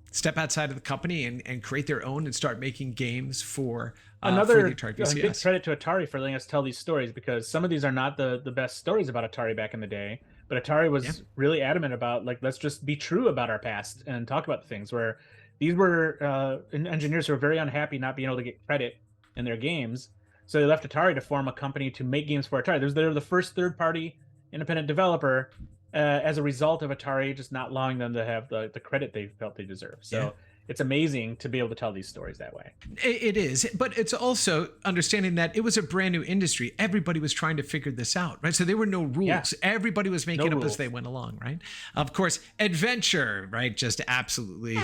[SPEAKER 1] step outside of the company and create their own and start making games for the Atari VCS.
[SPEAKER 2] Big credit to Atari for letting us tell these stories, because some of these are not the best stories about Atari back in the day. But Atari was really adamant about, like, let's just be true about our past and talk about the things where these were engineers who were very unhappy not being able to get credit in their games. So they left Atari to form a company to make games for Atari. They were the first third-party independent developer as a result of Atari just not allowing them to have the credit they felt they deserved. So it's amazing to be able to tell these stories that way.
[SPEAKER 1] It is, but it's also understanding that it was a brand new industry. Everybody was trying to figure this out, right? So there were no rules. Yeah. Everybody was making up as they went along, right? Of course, adventure, right? Just absolutely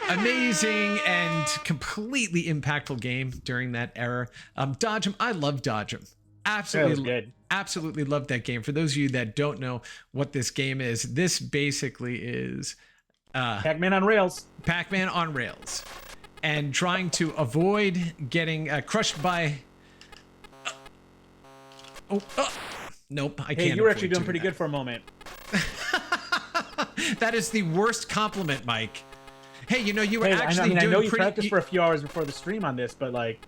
[SPEAKER 1] amazing and completely impactful game during that era. Dodge'em, I love Dodge'em. Absolutely good. Absolutely love that game. For those of you that don't know what this game is, this basically is
[SPEAKER 2] Pac-Man on rails.
[SPEAKER 1] Pac-Man on rails, and trying to avoid getting crushed by. Nope, I can't.
[SPEAKER 2] Hey, you were actually doing pretty good for a moment.
[SPEAKER 1] That is the worst compliment, Mike. Hey, you know, you were actually doing
[SPEAKER 2] I know you
[SPEAKER 1] pretty.
[SPEAKER 2] practiced for a few hours before the stream on this, but like.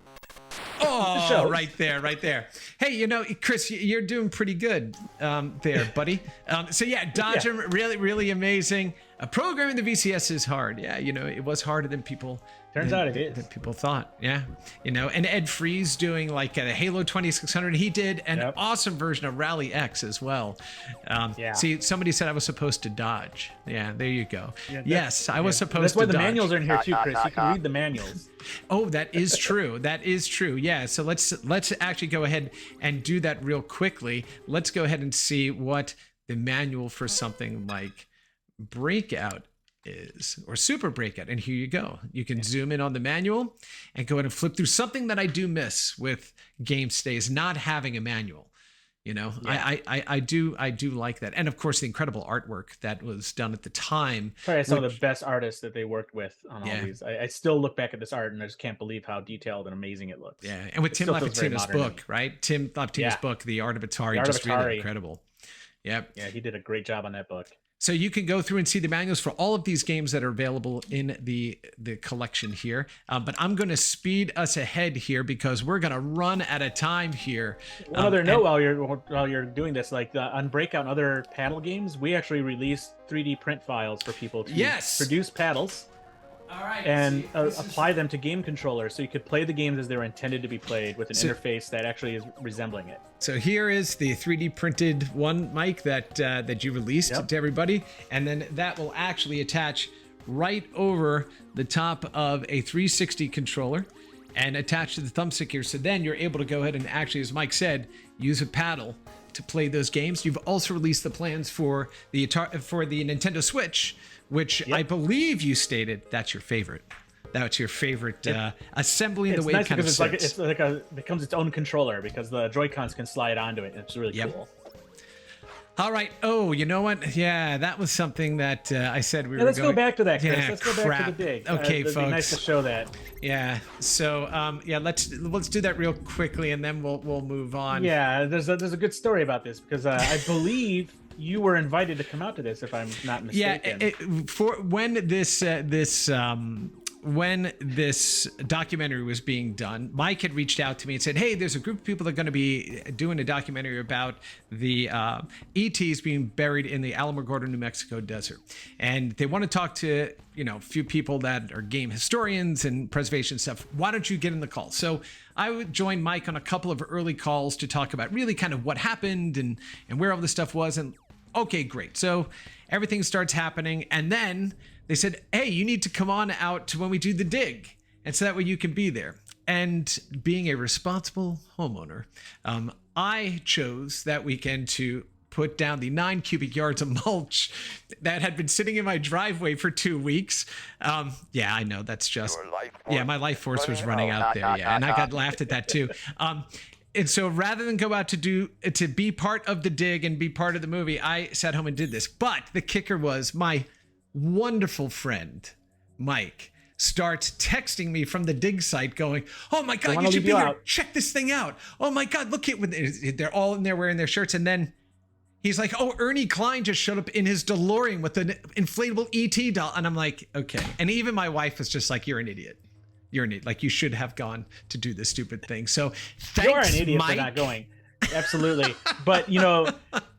[SPEAKER 1] Oh, right there. Hey, you know, Chris, you're doing pretty good there, buddy. So yeah, Dodge'em, really amazing. Programming the VCS is hard. Yeah, you know, it was harder than people.
[SPEAKER 2] Turns out it is.
[SPEAKER 1] Than people thought. Yeah, you know, and Ed Freeze doing like a Halo 2600. He did an awesome version of Rally X as well. See, somebody said I was supposed to dodge. Yeah, there you go. Yeah, yes, I was supposed to.
[SPEAKER 2] That's why the
[SPEAKER 1] dodge.
[SPEAKER 2] manuals are in here too, Chris. You can read the manuals.
[SPEAKER 1] Oh, that is true. That is true. Yeah. So let's actually go ahead and do that real quickly. Let's go ahead and see what the manual for something like Breakout is, or Super Breakout. And here you go. You can zoom in on the manual and go ahead and flip through. Something that I do miss with GameStay is not having a manual. You know, I do like that. And of course, the incredible artwork that was done at the time.
[SPEAKER 2] Probably some of the best artists that they worked with on all these. I still look back at this art and I just can't believe how detailed and amazing it looks.
[SPEAKER 1] Yeah, and with Tim Lapatina's book, right? Tim Lapatina's book, The Art of Atari, really incredible. Yep.
[SPEAKER 2] Yeah, he did a great job on that book.
[SPEAKER 1] So you can go through and see the manuals for all of these games that are available in the collection here. But I'm going to speed us ahead here because we're going to run out of time here.
[SPEAKER 2] One other note while you're doing this, like on Breakout and other paddle games, we actually released 3D print files for people to produce paddles. All right, and apply them to game controllers so you could play the games as they were intended to be played with an interface that actually is resembling it.
[SPEAKER 1] So here is the 3D printed one, Mike, that you released to everybody, and then that will actually attach right over the top of a 360 controller and attach to the thumbstick here. So then you're able to go ahead and actually, as Mike said, use a paddle to play those games. You've also released the plans for the Nintendo Switch, which I believe you stated that's your favorite. That's your favorite assembly in the way it kind of sits.
[SPEAKER 2] It's like it becomes its own controller because the Joy-Cons can slide onto it. It's really cool.
[SPEAKER 1] All right. Oh, you know what? Yeah, that was something that I said we were.
[SPEAKER 2] Let's go back to that, Chris.
[SPEAKER 1] Yeah,
[SPEAKER 2] let's go back to the dig.
[SPEAKER 1] Okay,
[SPEAKER 2] it'd
[SPEAKER 1] folks.
[SPEAKER 2] Be nice to show that.
[SPEAKER 1] Yeah. So let's do that real quickly, and then we'll move on.
[SPEAKER 2] Yeah, there's a good story about this because I believe you were invited to come out to this, if I'm not mistaken.
[SPEAKER 1] Yeah. For when this when this documentary was being done, Mike had reached out to me and said, hey, there's a group of people that are going to be doing a documentary about the ETs being buried in the Alamogordo, New Mexico desert. And they want to talk to, a few people that are game historians and preservation stuff. Why don't you get in the call? So I would join Mike on a couple of early calls to talk about really kind of what happened and where all this stuff was. And okay, great. So everything starts happening. And then they said, hey, you need to come on out to when we do the dig. And so that way you can be there. And being a responsible homeowner, I chose that weekend to put down the 9 cubic yards of mulch that had been sitting in my driveway for 2 weeks. Yeah, I know that's just, my life force was running out there. Yeah, and I got laughed at that too. And so rather than go out to be part of the dig and be part of the movie, I sat home and did this. But the kicker was my wonderful friend, Mike, starts texting me from the dig site going, oh my God, you should be here. Check this thing out. Oh my God, look at when they're all in there wearing their shirts. And then he's like, oh, Ernie Klein just showed up in his DeLorean with an inflatable ET doll. And I'm like, okay. And even my wife was just like, you're an idiot. You're an idiot. Like, you should have gone to do this stupid thing. So thanks,
[SPEAKER 2] you're an idiot
[SPEAKER 1] Mike.
[SPEAKER 2] for not going. Absolutely. But,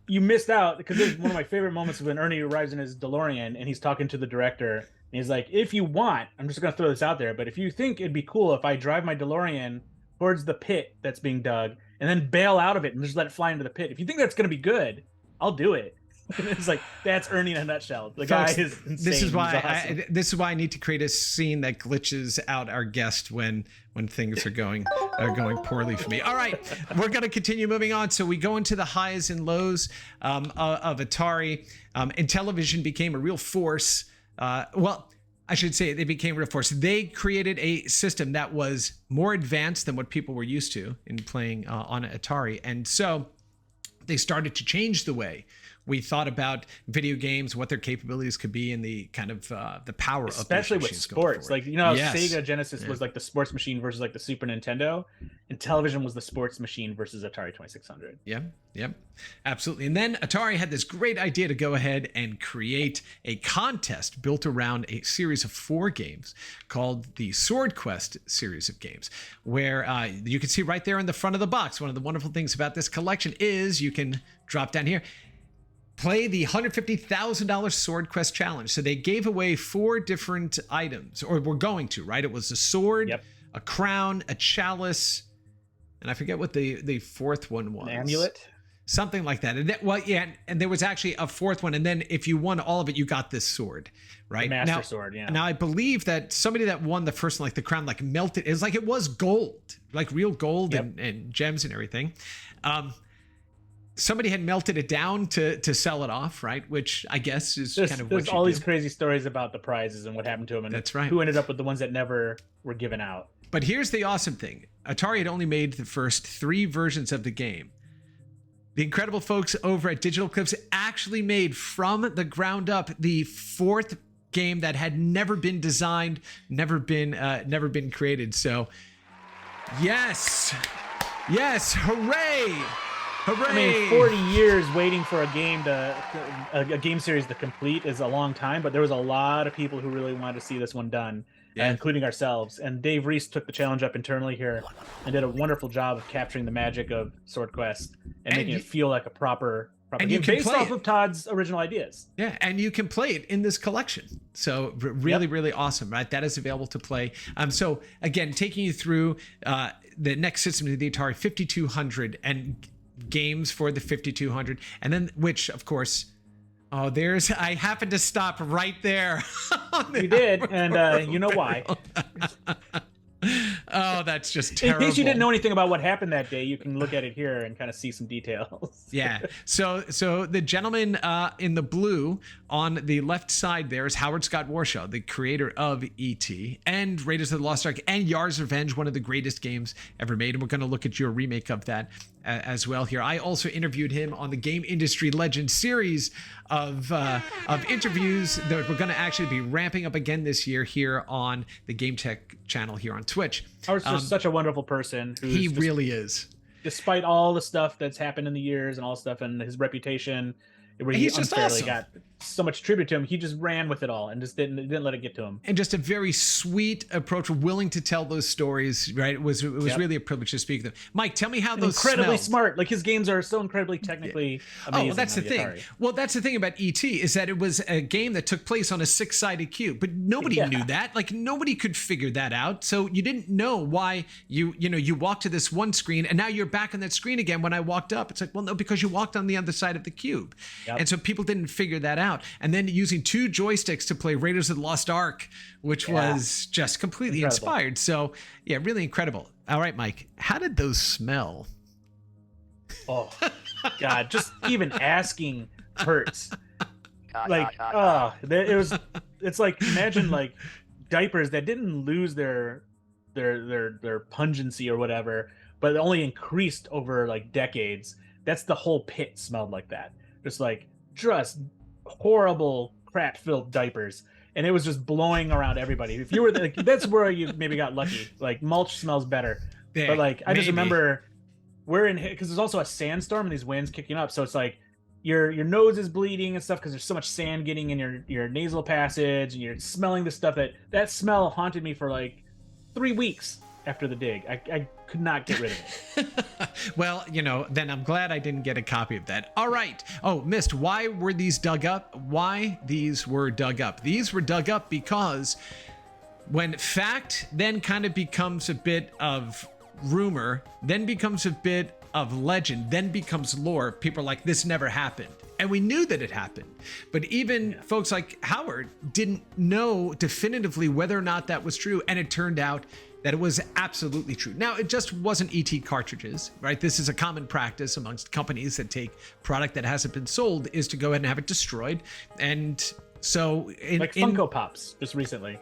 [SPEAKER 2] you missed out, because this is one of my favorite moments when Ernie arrives in his DeLorean and he's talking to the director. And he's like, if you want, I'm just going to throw this out there, but if you think it'd be cool if I drive my DeLorean towards the pit that's being dug and then bail out of it and just let it fly into the pit, if you think that's going to be good, I'll do it. And it's like, that's Ernie in a nutshell. The guy is insane.
[SPEAKER 1] This is why I need to create a scene that glitches out our guest when things are going poorly for me. All right, we're going to continue moving on. So we go into the highs and lows of Atari, and television became a real force. Well, I should say they became a real force. They created a system that was more advanced than what people were used to in playing on Atari, and so they started to change the way we thought about video games, what their capabilities could be, and the kind of the power
[SPEAKER 2] especially
[SPEAKER 1] of
[SPEAKER 2] with sports. Like,
[SPEAKER 1] Yes.
[SPEAKER 2] Sega Genesis was like the sports machine versus like the Super Nintendo, and television was the sports machine versus Atari 2600.
[SPEAKER 1] Yep, absolutely. And then Atari had this great idea to go ahead and create a contest built around a series of 4 games called the Sword Quest series of games, where you can see right there in the front of the box. One of the wonderful things about this collection is you can drop down here, play the $150,000 Sword Quest challenge. So they gave away 4 different items, or were going to, right? It was a sword, a crown, a chalice, and I forget what the fourth one was.
[SPEAKER 2] An amulet?
[SPEAKER 1] Something like that. And there was actually a 4th one. And then if you won all of it, you got this sword, right?
[SPEAKER 2] The Master Sword, yeah.
[SPEAKER 1] Now I believe that somebody that won the first one, like the crown, like melted. It was gold, like real gold and gems and everything. Somebody had melted it down to sell it off, right? Which I guess is kind of what
[SPEAKER 2] there's all these crazy stories about the prizes and what happened to them, and
[SPEAKER 1] that's right,
[SPEAKER 2] who ended up with the ones that never were given out.
[SPEAKER 1] But here's the awesome thing: Atari had only made the first 3 versions of the game. The incredible folks over at Digital Eclipse actually made from the ground up the 4th game that had never been designed, never been created. So, yes, hooray! Hooray!
[SPEAKER 2] I mean, 40 years waiting for a game a game series to complete is a long time, but there was a lot of people who really wanted to see this one done, including ourselves. And Dave Reese took the challenge up internally here and did a wonderful job of capturing the magic of Sword Quest and making it feel like a proper game based off of Todd's original ideas.
[SPEAKER 1] Yeah, and you can play it in this collection. So really awesome, right? That is available to play. So again, taking you through the next system to the Atari 5200 and games for the 5200, and then which of course I happened to stop right there.
[SPEAKER 2] You did, and you know why.
[SPEAKER 1] Oh, that's just terrible.
[SPEAKER 2] In case you didn't know anything about what happened that day, you can look at it here and kind of see some details.
[SPEAKER 1] Yeah. So the gentleman in the blue on the left side there is Howard Scott Warshaw, the creator of E.T. and Raiders of the Lost Ark and Yar's Revenge, one of the greatest games ever made. And we're going to look at your remake of that as well here. I also interviewed him on the Game Industry Legends series of interviews that we're going to actually be ramping up again this year here on the Game Tech channel here on Twitch.
[SPEAKER 2] Howard's just such a wonderful person.
[SPEAKER 1] He really is.
[SPEAKER 2] Despite all the stuff that's happened in the years and all stuff and his reputation, where he
[SPEAKER 1] he's just
[SPEAKER 2] unfairly
[SPEAKER 1] awesome.
[SPEAKER 2] got so much tribute to him, he just ran with it all and just didn't let it get to him.
[SPEAKER 1] And just a very sweet approach, willing to tell those stories, right? It was really a privilege to speak to them. Mike, tell me how those
[SPEAKER 2] incredibly
[SPEAKER 1] smelled.
[SPEAKER 2] smart. Like his games are so incredibly technically amazing.
[SPEAKER 1] Oh, that's the thing.
[SPEAKER 2] Atari.
[SPEAKER 1] Well, that's the thing about E.T. is that it was a game that took place on a 6-sided cube, but nobody knew that. Like nobody could figure that out. So you didn't know why you walked to this one screen and now you're back on that screen again when I walked up. It's like, well, no, because you walked on the other side of the cube.
[SPEAKER 2] Yep.
[SPEAKER 1] And so people didn't figure that out. And then using 2 joysticks to play Raiders of the Lost Ark, which was just completely inspired. So yeah, really incredible. All right, Mike, how did those smell?
[SPEAKER 2] Oh God, just even asking hurts. Like, it's like, imagine like diapers that didn't lose their pungency or whatever, but only increased over like decades. That's the whole pit smelled like that. Just horrible crap-filled diapers, and it was just blowing around everybody. If you were that's where you maybe got lucky. Like mulch smells better, but like I just remember we're in, because there's also a sandstorm and these winds kicking up, so it's like your nose is bleeding and stuff because there's so much sand getting in your nasal passage, and you're smelling the stuff. That smell haunted me for like 3 weeks after the dig. I could not get rid of it.
[SPEAKER 1] Well, then I'm glad I didn't get a copy of that. All right. Oh, missed. Why were these dug up? Why these were dug up? These were dug up because when fact then kind of becomes a bit of rumor, then becomes a bit of legend, then becomes lore, people are like, this never happened. And we knew that it happened. But even folks like Howard didn't know definitively whether or not that was true. And it turned out that it was absolutely true. Now, it just wasn't ET cartridges, right? This is a common practice amongst companies that take product that hasn't been sold is to go ahead and have it destroyed. And so
[SPEAKER 2] Funko Pops just recently.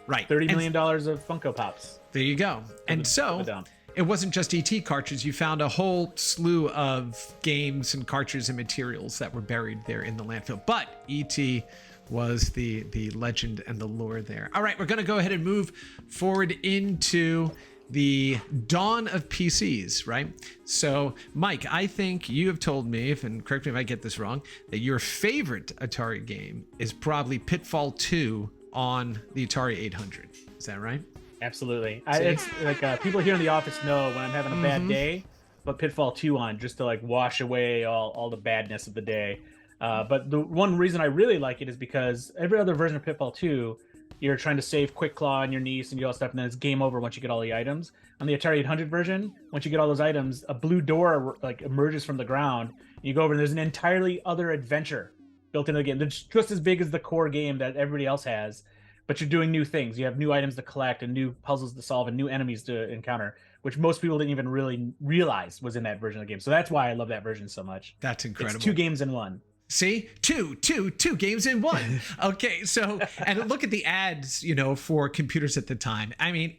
[SPEAKER 1] Right.
[SPEAKER 2] $30 million of Funko Pops.
[SPEAKER 1] There you go. And so it wasn't just ET cartridges. You found a whole slew of games and cartridges and materials that were buried there in the landfill. But ET was the legend and the lore there. All right, we're going to go ahead and move forward into the dawn of PCs, right? So, Mike, I think you have told me, and correct me if I get this wrong, that your favorite Atari game is probably Pitfall 2 on the Atari 800. Is that right?
[SPEAKER 2] Absolutely. It's like people here in the office know when I'm having a bad day, put Pitfall 2 on just to like wash away all the badness of the day. But the one reason I really like it is because every other version of Pitfall 2, you're trying to save Quick Claw on your niece and you all stuff, and then it's game over once you get all the items. On the Atari 800 version, once you get all those items, a blue door like emerges from the ground. You go over and there's an entirely other adventure built into the game. It's just as big as the core game that everybody else has, but you're doing new things. You have new items to collect and new puzzles to solve and new enemies to encounter, which most people didn't even really realize was in that version of the game. So that's why I love that version so much.
[SPEAKER 1] That's incredible.
[SPEAKER 2] It's 2 games in 1.
[SPEAKER 1] See, two games in one. Okay, so and look at the ads, for computers at the time. I mean,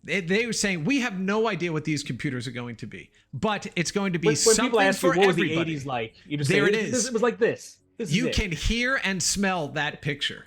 [SPEAKER 1] they were saying we have no idea what these computers are going to be, but it's going to be something
[SPEAKER 2] people ask
[SPEAKER 1] for
[SPEAKER 2] you, what
[SPEAKER 1] everybody.
[SPEAKER 2] was the 80s like? You just
[SPEAKER 1] there
[SPEAKER 2] say,
[SPEAKER 1] it is.
[SPEAKER 2] It was like this.
[SPEAKER 1] You can hear and smell that picture.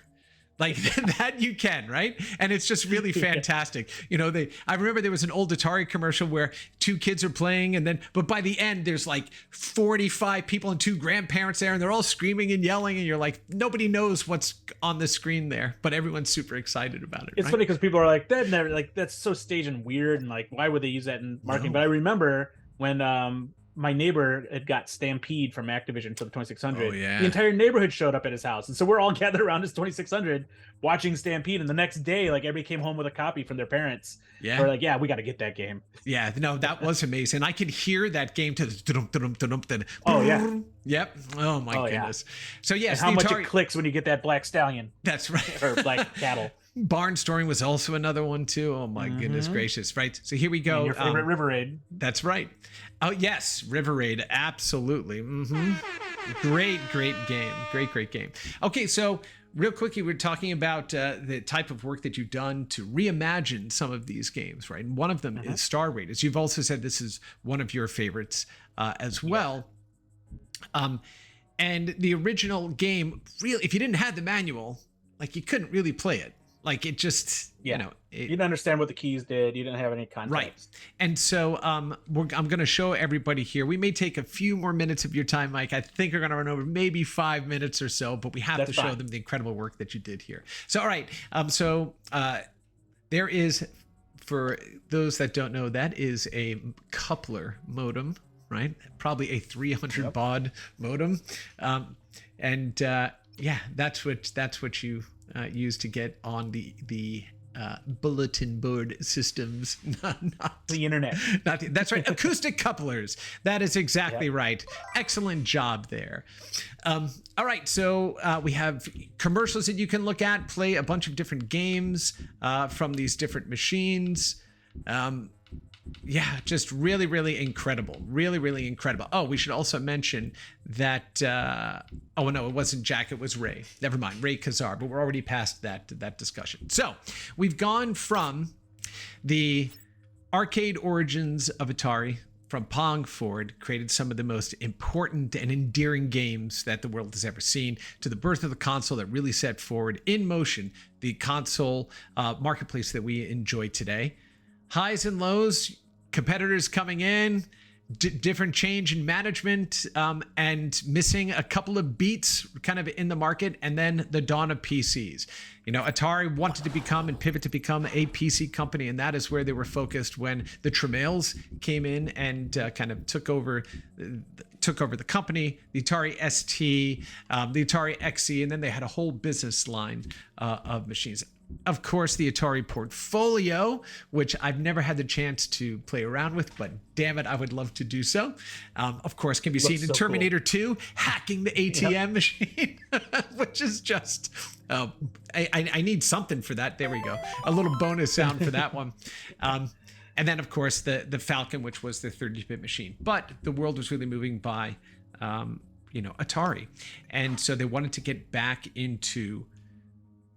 [SPEAKER 1] Like that you can, right? And it's just really fantastic. I remember there was an old Atari commercial where 2 kids are playing but by the end there's like 45 people and 2 grandparents there and they're all screaming and yelling and you're like, nobody knows what's on the screen there, but everyone's super excited about it.
[SPEAKER 2] It's funny because people are like, that's so staged and weird and like, why would they use that in marketing? But I remember when my neighbor had got Stampede from Activision for the 2600.
[SPEAKER 1] Oh, yeah.
[SPEAKER 2] The entire neighborhood showed up at his house. And so we're all gathered around his 2600 watching Stampede. And the next day, like everybody came home with a copy from their parents.
[SPEAKER 1] Yeah.
[SPEAKER 2] We're like, yeah, we got to get that game.
[SPEAKER 1] Yeah, no, that was amazing. I could hear that game to the
[SPEAKER 2] Oh, yeah.
[SPEAKER 1] Yep. Oh, my goodness.
[SPEAKER 2] Yeah.
[SPEAKER 1] So, yes.
[SPEAKER 2] And how much it clicks when you get that black stallion.
[SPEAKER 1] That's right.
[SPEAKER 2] Or black cattle.
[SPEAKER 1] Barnstorming was also another one, too. Oh, my goodness gracious. Right. So here we go.
[SPEAKER 2] And your favorite River Raid.
[SPEAKER 1] That's right. Oh, yes. River Raid. Absolutely. Great game. Great game. Okay, so real quickly, we're talking about the type of work that you've done to reimagine some of these games, right? And one of them is Star Raiders. You've also said this is one of your favorites as well. And the original game, really, if you didn't have the manual, like you couldn't really play it. Like it just,
[SPEAKER 2] Yeah.
[SPEAKER 1] you know,
[SPEAKER 2] You didn't understand what the keys did. You didn't have any context.
[SPEAKER 1] right. And so I'm going to show everybody here. We may take a few more minutes of your time, Mike. I think we're going to run over maybe 5 minutes or so, but we have
[SPEAKER 2] That's
[SPEAKER 1] to show
[SPEAKER 2] fine.
[SPEAKER 1] them the incredible work that you did here. So, all right. There is, for those that don't know, that is a coupler modem, right? Probably a 300 baud modem. Yeah, that's what you use to get on the bulletin board systems. not
[SPEAKER 2] The internet.
[SPEAKER 1] that's right. Acoustic couplers. That is exactly right. Excellent job there. All right. So we have commercials that you can look at, play a bunch of different games from these different machines. Yeah, just really, really incredible. Really, really incredible. Oh, we should also mention that, oh, no, it wasn't Jack, it was Ray. Never mind, Ray Kazar, but we're already past that discussion. So we've gone from the arcade origins of Atari, from Pong forward, created some of the most important and endearing games that the world has ever seen, to the birth of the console that really set forward in motion the console marketplace that we enjoy today. Highs and lows, competitors coming in, different change in management, and missing a couple of beats kind of in the market, and then the dawn of PCs. You know, Atari wanted to become and pivot to become a PC company, and that is where they were focused when the Tramiels came in and kind of took over the company, the Atari ST, the Atari XE, and then they had a whole business line of machines. Of course, the Atari portfolio, which I've never had the chance to play around with, but damn it, I would love to do so. Of course, can be seen in Terminator 2, hacking the ATM machine, which is just, I need something for that. There we go. A little bonus sound for that one. And then, of course, the Falcon, which was the 32-bit machine. But the world was really moving by, Atari. And so they wanted to get back into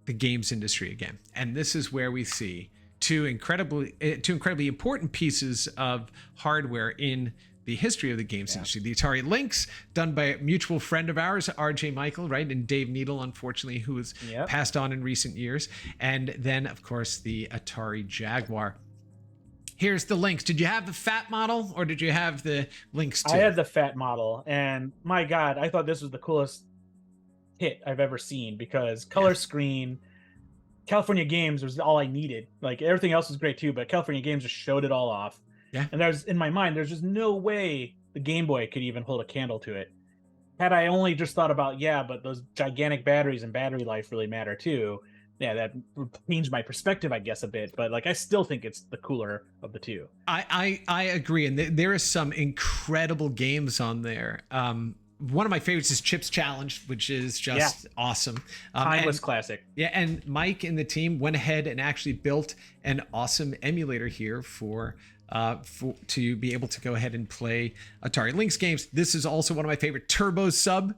[SPEAKER 1] the games industry again. And this is where we see two incredibly important pieces of hardware in the history of the games industry. The Atari Lynx, done by a mutual friend of ours, RJ Michael, right? And Dave Needle, unfortunately, who was passed on in recent years. And then, of course, the Atari Jaguar. Here's the Lynx. Did you have the fat model or did you have the Lynx too?
[SPEAKER 2] I had the fat model, and my God, I thought this was the coolest hit I've ever seen, because color screen, California Games was all I needed. Like, everything else was great too, but California Games just showed it all off. Yeah. And there's, in my mind, there's just no way the Game Boy could even hold a candle to it. Had I only just thought about, but those gigantic batteries and battery life really matter too. Yeah, that changed my perspective, I guess, a bit. But like, I still think it's the cooler of the two.
[SPEAKER 1] I agree, and there is some incredible games on there. One of my favorites is Chips Challenge, which is just awesome.
[SPEAKER 2] Timeless classic.
[SPEAKER 1] Yeah, and Mike and the team went ahead and actually built an awesome emulator here for to be able to go ahead and play Atari Lynx games. This is also one of my favorite, Turbo Sub.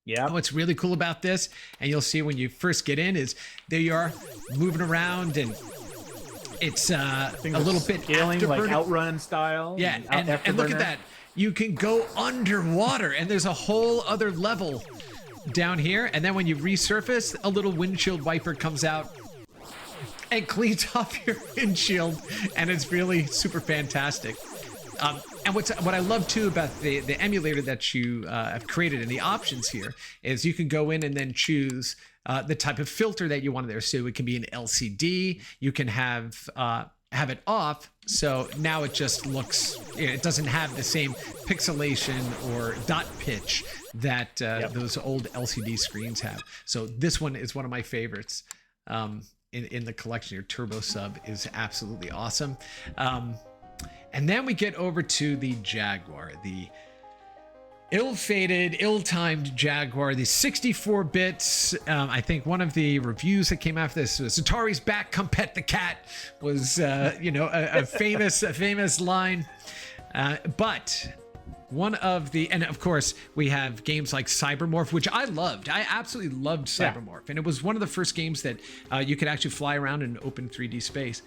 [SPEAKER 1] Yeah. What's really cool about this, and you'll see when you first get in, is there you are moving around, and it's a little bit
[SPEAKER 2] scaling, like Outrun style.
[SPEAKER 1] Yeah, and look at that. You can go underwater, and there's a whole other level down here. And then when you resurface, a little windshield wiper comes out and cleans off your windshield, and it's really super fantastic. And what I love too about the emulator that you have created and the options here is you can go in and then choose the type of filter that you want there. So it can be an LCD. You can have it off, so now it just looks, it doesn't have the same pixelation or dot pitch that those old LCD screens have. So this one is one of my favorites in the collection here. Turbo Sub is absolutely awesome. And then we get over to the Jaguar, the ill-fated, ill-timed Jaguar, the 64 bits. I think one of the reviews that came after this was Atari's back, come pet the cat, was a famous line. But one of the, and of course we have games like Cybermorph, which I loved. I absolutely loved Cybermorph, and it was one of the first games that you could actually fly around in open 3D space.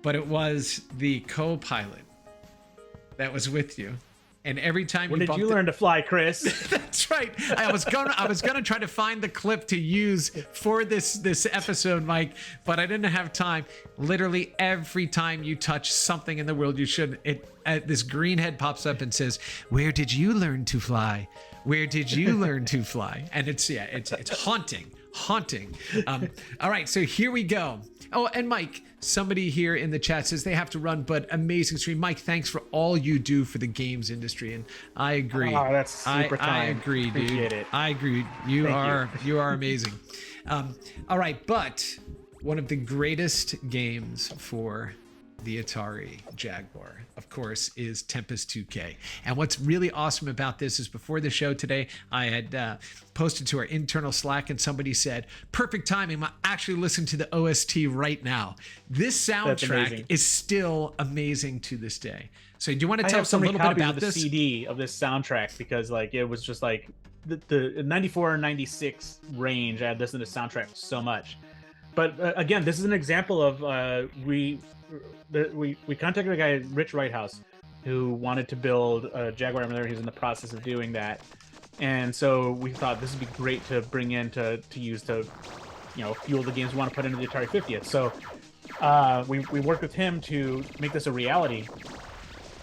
[SPEAKER 1] But it was the co-pilot that was with you and every time
[SPEAKER 2] When
[SPEAKER 1] you
[SPEAKER 2] did you
[SPEAKER 1] bumped
[SPEAKER 2] learn to fly, Chris?
[SPEAKER 1] That's right. I was gonna try to find the clip to use for this episode, Mike, but I didn't have time. Literally every time you touch something in the world you shouldn't, this green head pops up and says, "Where did you learn to fly? Where did you learn to fly?" And it's haunting. All right, so here we go. Oh, and Mike, somebody here in the chat says they have to run, but amazing stream. Mike, thanks for all you do for the games industry, and I agree.
[SPEAKER 2] Oh, that's super
[SPEAKER 1] I
[SPEAKER 2] kind.
[SPEAKER 1] agree, dude.
[SPEAKER 2] Appreciate it.
[SPEAKER 1] I agree. You are amazing. All right, but one of the greatest games for the Atari Jaguar, of course, is Tempest 2K. And what's really awesome about this is before the show today, I had posted to our internal Slack and somebody said, perfect timing, I'm actually listening to the OST right now. This soundtrack is still amazing to this day. So do you want to tell us a little bit about this?
[SPEAKER 2] CD of this soundtrack, because like it was just like the 94 and 96 range. I had listened to soundtrack so much. But again, this is an example of we contacted a guy, Rich Whitehouse, who wanted to build a Jaguar emulator. He's in the process of doing that, and so we thought this would be great to bring in to use to, fuel the games we want to put into the Atari 50th. So we worked with him to make this a reality.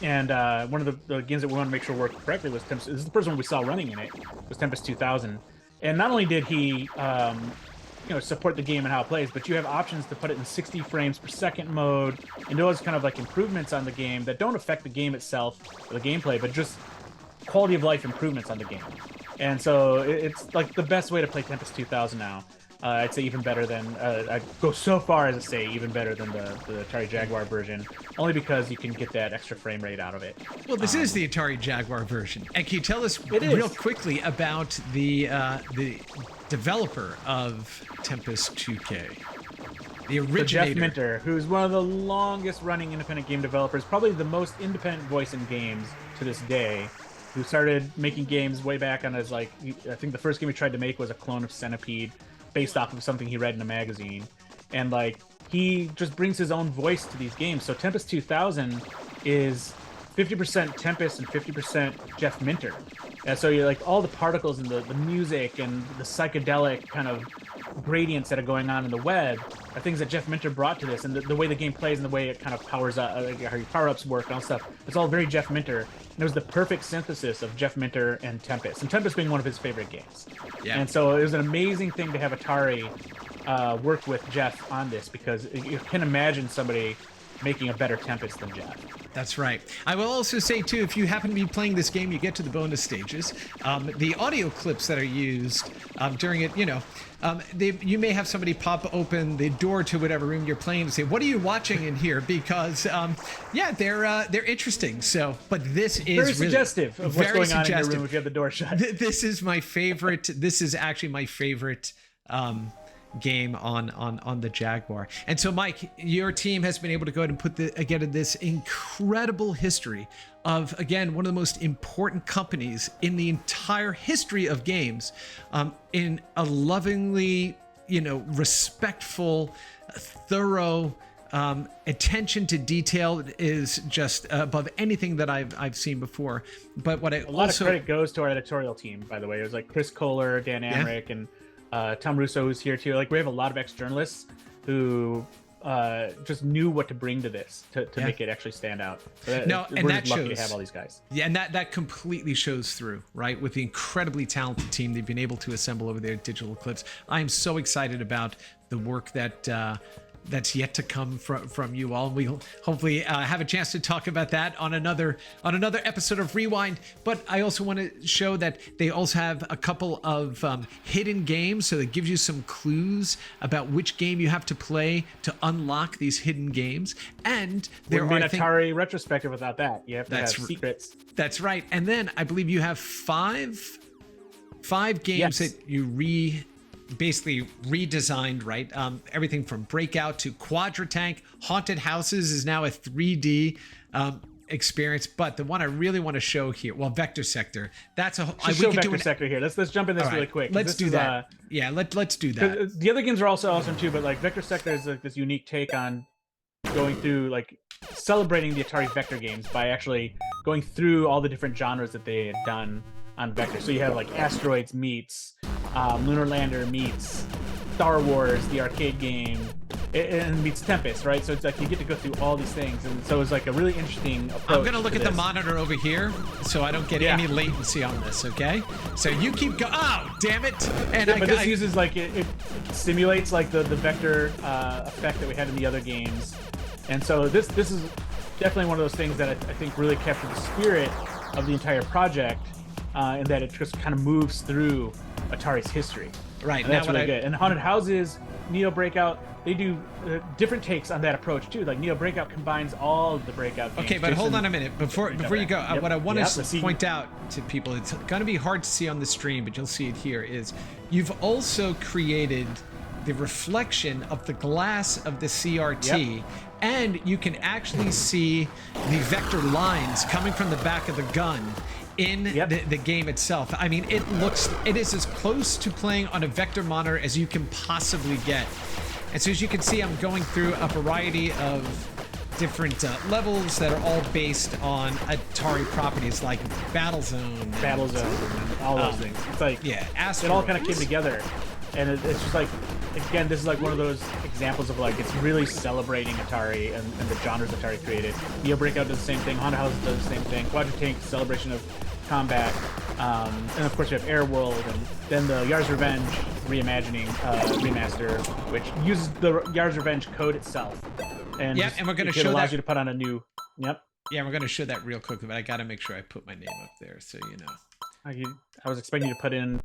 [SPEAKER 2] And one of the games that we want to make sure worked correctly was Tempest. This is the first one we saw running in it. Was Tempest 2000, and not only did he support the game and how it plays, but you have options to put it in 60 frames per second mode and those kind of like improvements on the game that don't affect the game itself or the gameplay, but just quality of life improvements on the game. And so it's like the best way to play Tempest 2000 now. I'd say even better than I'd go so far as to say even better than the Atari Jaguar version, only because you can get that extra frame rate out of it.
[SPEAKER 1] Well, this is the Atari Jaguar version. And can you tell us real quickly about the developer of Tempest 2K, the originator?
[SPEAKER 2] So Jeff Minter, who's one of the longest running independent game developers, probably the most independent voice in games to this day, who started making games way back on his, I think the first game he tried to make was a clone of Centipede, based off of something he read in a magazine. And he just brings his own voice to these games. So Tempest 2000 is 50% Tempest and 50% Jeff Minter. And so you're all the particles and the music and the psychedelic kind of gradients that are going on in the web are things that Jeff Minter brought to this, and the way the game plays and the way it kind of powers up, how your power-ups work and all stuff. It's all very Jeff Minter. And it was the perfect synthesis of Jeff Minter and Tempest being one of his favorite games. Yeah. And so it was an amazing thing to have Atari work with Jeff on this, because you can imagine somebody making a better Tempest than Jeff.
[SPEAKER 1] That's right. I will also say, too, if you happen to be playing this game, you get to the bonus stages. The audio clips that are used during it, you may have somebody pop open the door to whatever room you're playing and say, "What are you watching in here?" Because, they're interesting. So, but this is
[SPEAKER 2] very suggestive of what's going on in your room if you have the door shut.
[SPEAKER 1] This is my favorite. This is actually my favorite game on the Jaguar. And so, Mike, your team has been able to go ahead and put together this incredible history of, again, one of the most important companies in the entire history of games, in a lovingly, respectful, thorough attention to detail is just above anything that I've seen before. But what a
[SPEAKER 2] lot of credit goes to our editorial team, by the way. It was Chris Kohler, Dan Amrich, and Tom Russo, who's here too. We have a lot of ex-journalists who just knew what to bring to this to make it actually stand out. So we're just lucky to have all these guys. Yeah, and that completely shows through, right? With the incredibly talented team they've been able to assemble over there at Digital Eclipse. I am so excited about the work that's yet to come from you all. We'll hopefully have a chance to talk about that on another episode of Rewind. But I also want to show that they also have a couple of hidden games, so that gives you some clues about which game you have to play to unlock these hidden games. And there are Atari retrospective without that. You have to have secrets.
[SPEAKER 1] That's right. And then I believe you have five games that you basically redesigned, right? Everything from Breakout to Quadratank. Haunted Houses is now a 3D experience, but the one I really want to show here, Vector Sector. That's a
[SPEAKER 2] Vector Sector here. Let's jump in this really quick.
[SPEAKER 1] Let's do that. Let's do that.
[SPEAKER 2] The other games are also awesome too, but Vector Sector is this unique take on going through, like, celebrating the Atari Vector games by actually going through all the different genres that they had done on Vector. So you have like Asteroids meets Lunar Lander meets Star Wars, the arcade game, and meets Tempest, right? So it's like you get to go through all these things, and so it's like a really interesting approach.
[SPEAKER 1] I'm gonna look at the monitor over here, so I don't get any latency on this. Okay, so you keep going. Oh, damn it! And
[SPEAKER 2] but this uses like it simulates like the vector effect that we had in the other games, and so this is definitely one of those things that I think really captured the spirit of the entire project, in that it just kind of moves through Atari's history.
[SPEAKER 1] Right,
[SPEAKER 2] and that's really good. And Haunted Houses, Neo Breakout, they do different takes on that approach too. Like Neo Breakout combines all of the Breakout games.
[SPEAKER 1] Okay, but hold on a minute before you go. What I want to point out to people, it's going to be hard to see on the stream, but you'll see it here, is you've also created the reflection of the glass of the CRT, and you can actually see the vector lines coming from the back of the gun in the game itself. I mean, it is as close to playing on a vector monitor as you can possibly get. And so as you can see, I'm going through a variety of different levels that are all based on Atari properties like Battlezone,
[SPEAKER 2] and all those things. It's like, it all kind of came together. And it's just like, again, this is like one of those examples of like, it's really celebrating Atari and the genres Atari created. Neo Breakout does the same thing, Haunted Houses does the same thing, Quadra Tank, celebration of combat, and of course you have Air World, and then the Yars Revenge reimagining remaster, which uses the Yars Revenge code itself. And
[SPEAKER 1] and we're going to show that.
[SPEAKER 2] It allows you to put on a new. Yeah, we're
[SPEAKER 1] going to show that real quickly, but I got to make sure I put my name up there, so you know.
[SPEAKER 2] I was expecting you to put in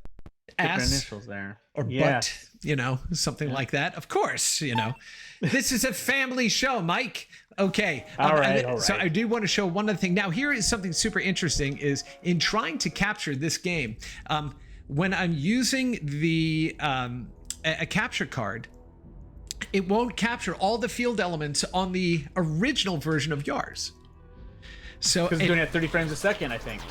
[SPEAKER 2] different initials there,
[SPEAKER 1] or butt, you know, something like that. Of course, you know, this is a family show, Mike. Okay.
[SPEAKER 2] All right.
[SPEAKER 1] So I do want to show one other thing. Now, here is something super interesting: is in trying to capture this game, when I'm using the a capture card, it won't capture all the field elements on the original version of Yars. So
[SPEAKER 2] because it's doing it at 30 frames a second, I think.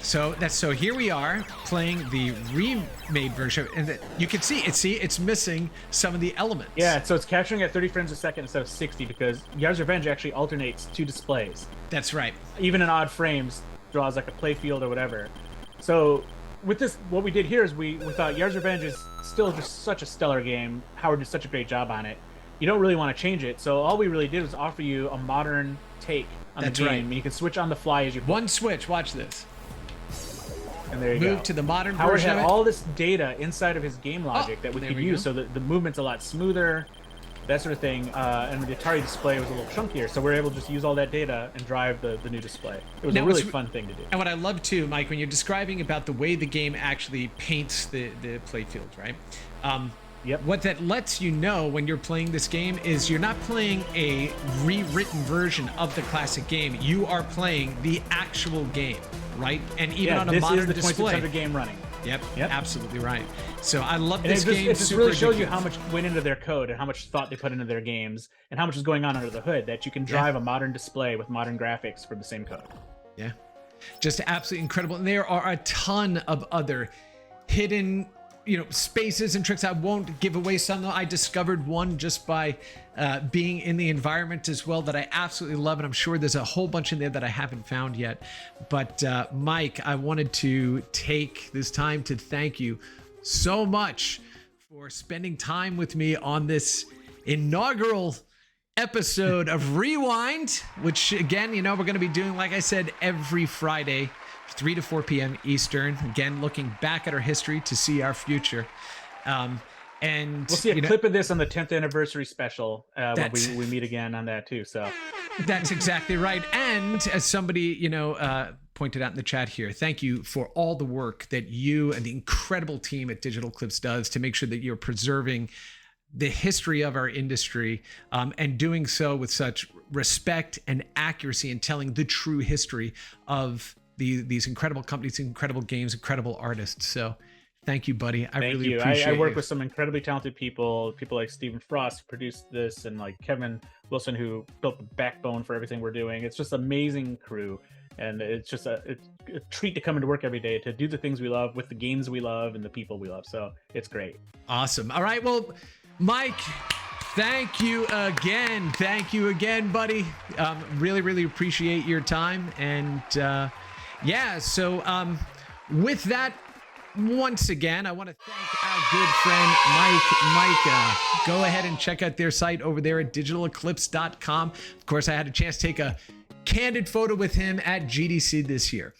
[SPEAKER 1] So here we are playing the remade version, and you can see it's missing some of the elements.
[SPEAKER 2] Yeah, so it's capturing at 30 frames a second instead of 60 because Yars Revenge actually alternates two displays.
[SPEAKER 1] That's right.
[SPEAKER 2] Even in odd frames, draws like a play field or whatever. So with this, what we did here is we thought Yars Revenge is still just such a stellar game. Howard did such a great job on it. You don't really want to change it, so all we really did was offer you a modern take on the game. Right. And you can switch on the fly as you play.
[SPEAKER 1] One switch. Watch this.
[SPEAKER 2] And there you go.
[SPEAKER 1] Move to the modern
[SPEAKER 2] Howard
[SPEAKER 1] version.
[SPEAKER 2] Howard had all this data inside of his game logic that we could use, so that the movement's a lot smoother, that sort of thing. And the Atari display was a little chunkier, so we're able to just use all that data and drive the new display. It was a really fun thing to do.
[SPEAKER 1] And what I love too, Mike, when you're describing about the way the game actually paints the playfield, right? What that lets you know when you're playing this game is you're not playing a rewritten version of the classic game. You are playing the actual game, right? And even on a modern
[SPEAKER 2] this is the
[SPEAKER 1] display.
[SPEAKER 2] 2600 game running.
[SPEAKER 1] Yep, absolutely right. So I love this game.
[SPEAKER 2] It just really shows you how much went into their code and how much thought they put into their games and how much is going on under the hood, that you can drive a modern display with modern graphics for the same code.
[SPEAKER 1] Yeah, just absolutely incredible. And there are a ton of other hidden spaces and tricks. I won't give away some. I discovered one just by being in the environment as well that I absolutely love, and I'm sure there's a whole bunch in there that I haven't found yet. But Mike, I wanted to take this time to thank you so much for spending time with me on this inaugural episode of Rewind, which again, we're going to be doing, like I said, every Friday, 3 to 4 p.m. Eastern. Again, looking back at our history to see our future. And
[SPEAKER 2] we'll see a clip of this on the 10th anniversary special when we meet again on that too. So
[SPEAKER 1] that's exactly right. And as somebody pointed out in the chat here, thank you for all the work that you and the incredible team at Digital Eclipse does to make sure that you're preserving the history of our industry, and doing so with such respect and accuracy and telling the true history of these incredible companies, incredible games, incredible artists. So thank you, buddy. I really appreciate it.
[SPEAKER 2] I work with some incredibly talented people like Stephen Frost, who produced this, and like Kevin Wilson, who built the backbone for everything we're doing. It's just an amazing crew. And it's just a treat to come into work every day, to do the things we love with the games we love and the people we love. So it's great.
[SPEAKER 1] Awesome. All right. Well, Mike, Thank you again. Thank you again, buddy. Really appreciate your time. And so with that, once again, I want to thank our good friend Mike Mika. Go ahead and check out their site over there at digitaleclipse.com. Of course, I had a chance to take a candid photo with him at GDC this year.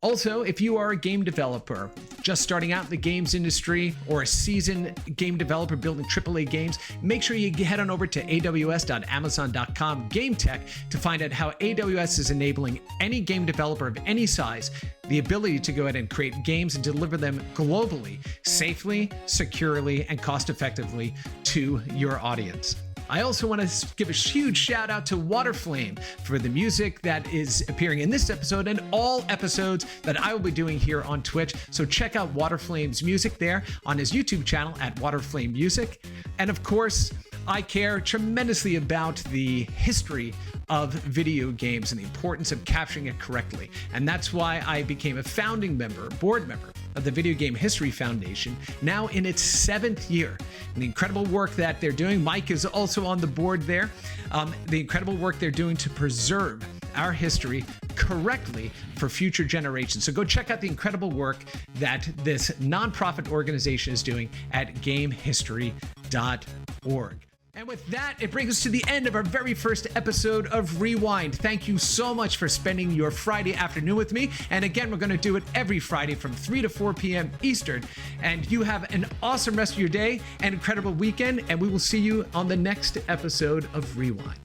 [SPEAKER 1] Also, if you are a game developer just starting out in the games industry or a seasoned game developer building AAA games, make sure you head on over to aws.amazon.com game tech to find out how AWS is enabling any game developer of any size the ability to go ahead and create games and deliver them globally, safely, securely, and cost effectively to your audience. I also want to give a huge shout out to Waterflame for the music that is appearing in this episode and all episodes that I will be doing here on Twitch. So check out Waterflame's music there on his YouTube channel at Waterflame Music. And of course, I care tremendously about the history of video games and the importance of capturing it correctly. And that's why I became a founding member, board member of the Video Game History Foundation, now in its 7th year. And the incredible work that they're doing, Mike is also on the board there, the incredible work they're doing to preserve our history correctly for future generations. So go check out the incredible work that this nonprofit organization is doing at gamehistory.org. And with that, it brings us to the end of our very first episode of Rewind. Thank you so much for spending your Friday afternoon with me. And again, we're going to do it every Friday from 3 to 4 p.m. Eastern. And you have an awesome rest of your day and incredible weekend. And we will see you on the next episode of Rewind.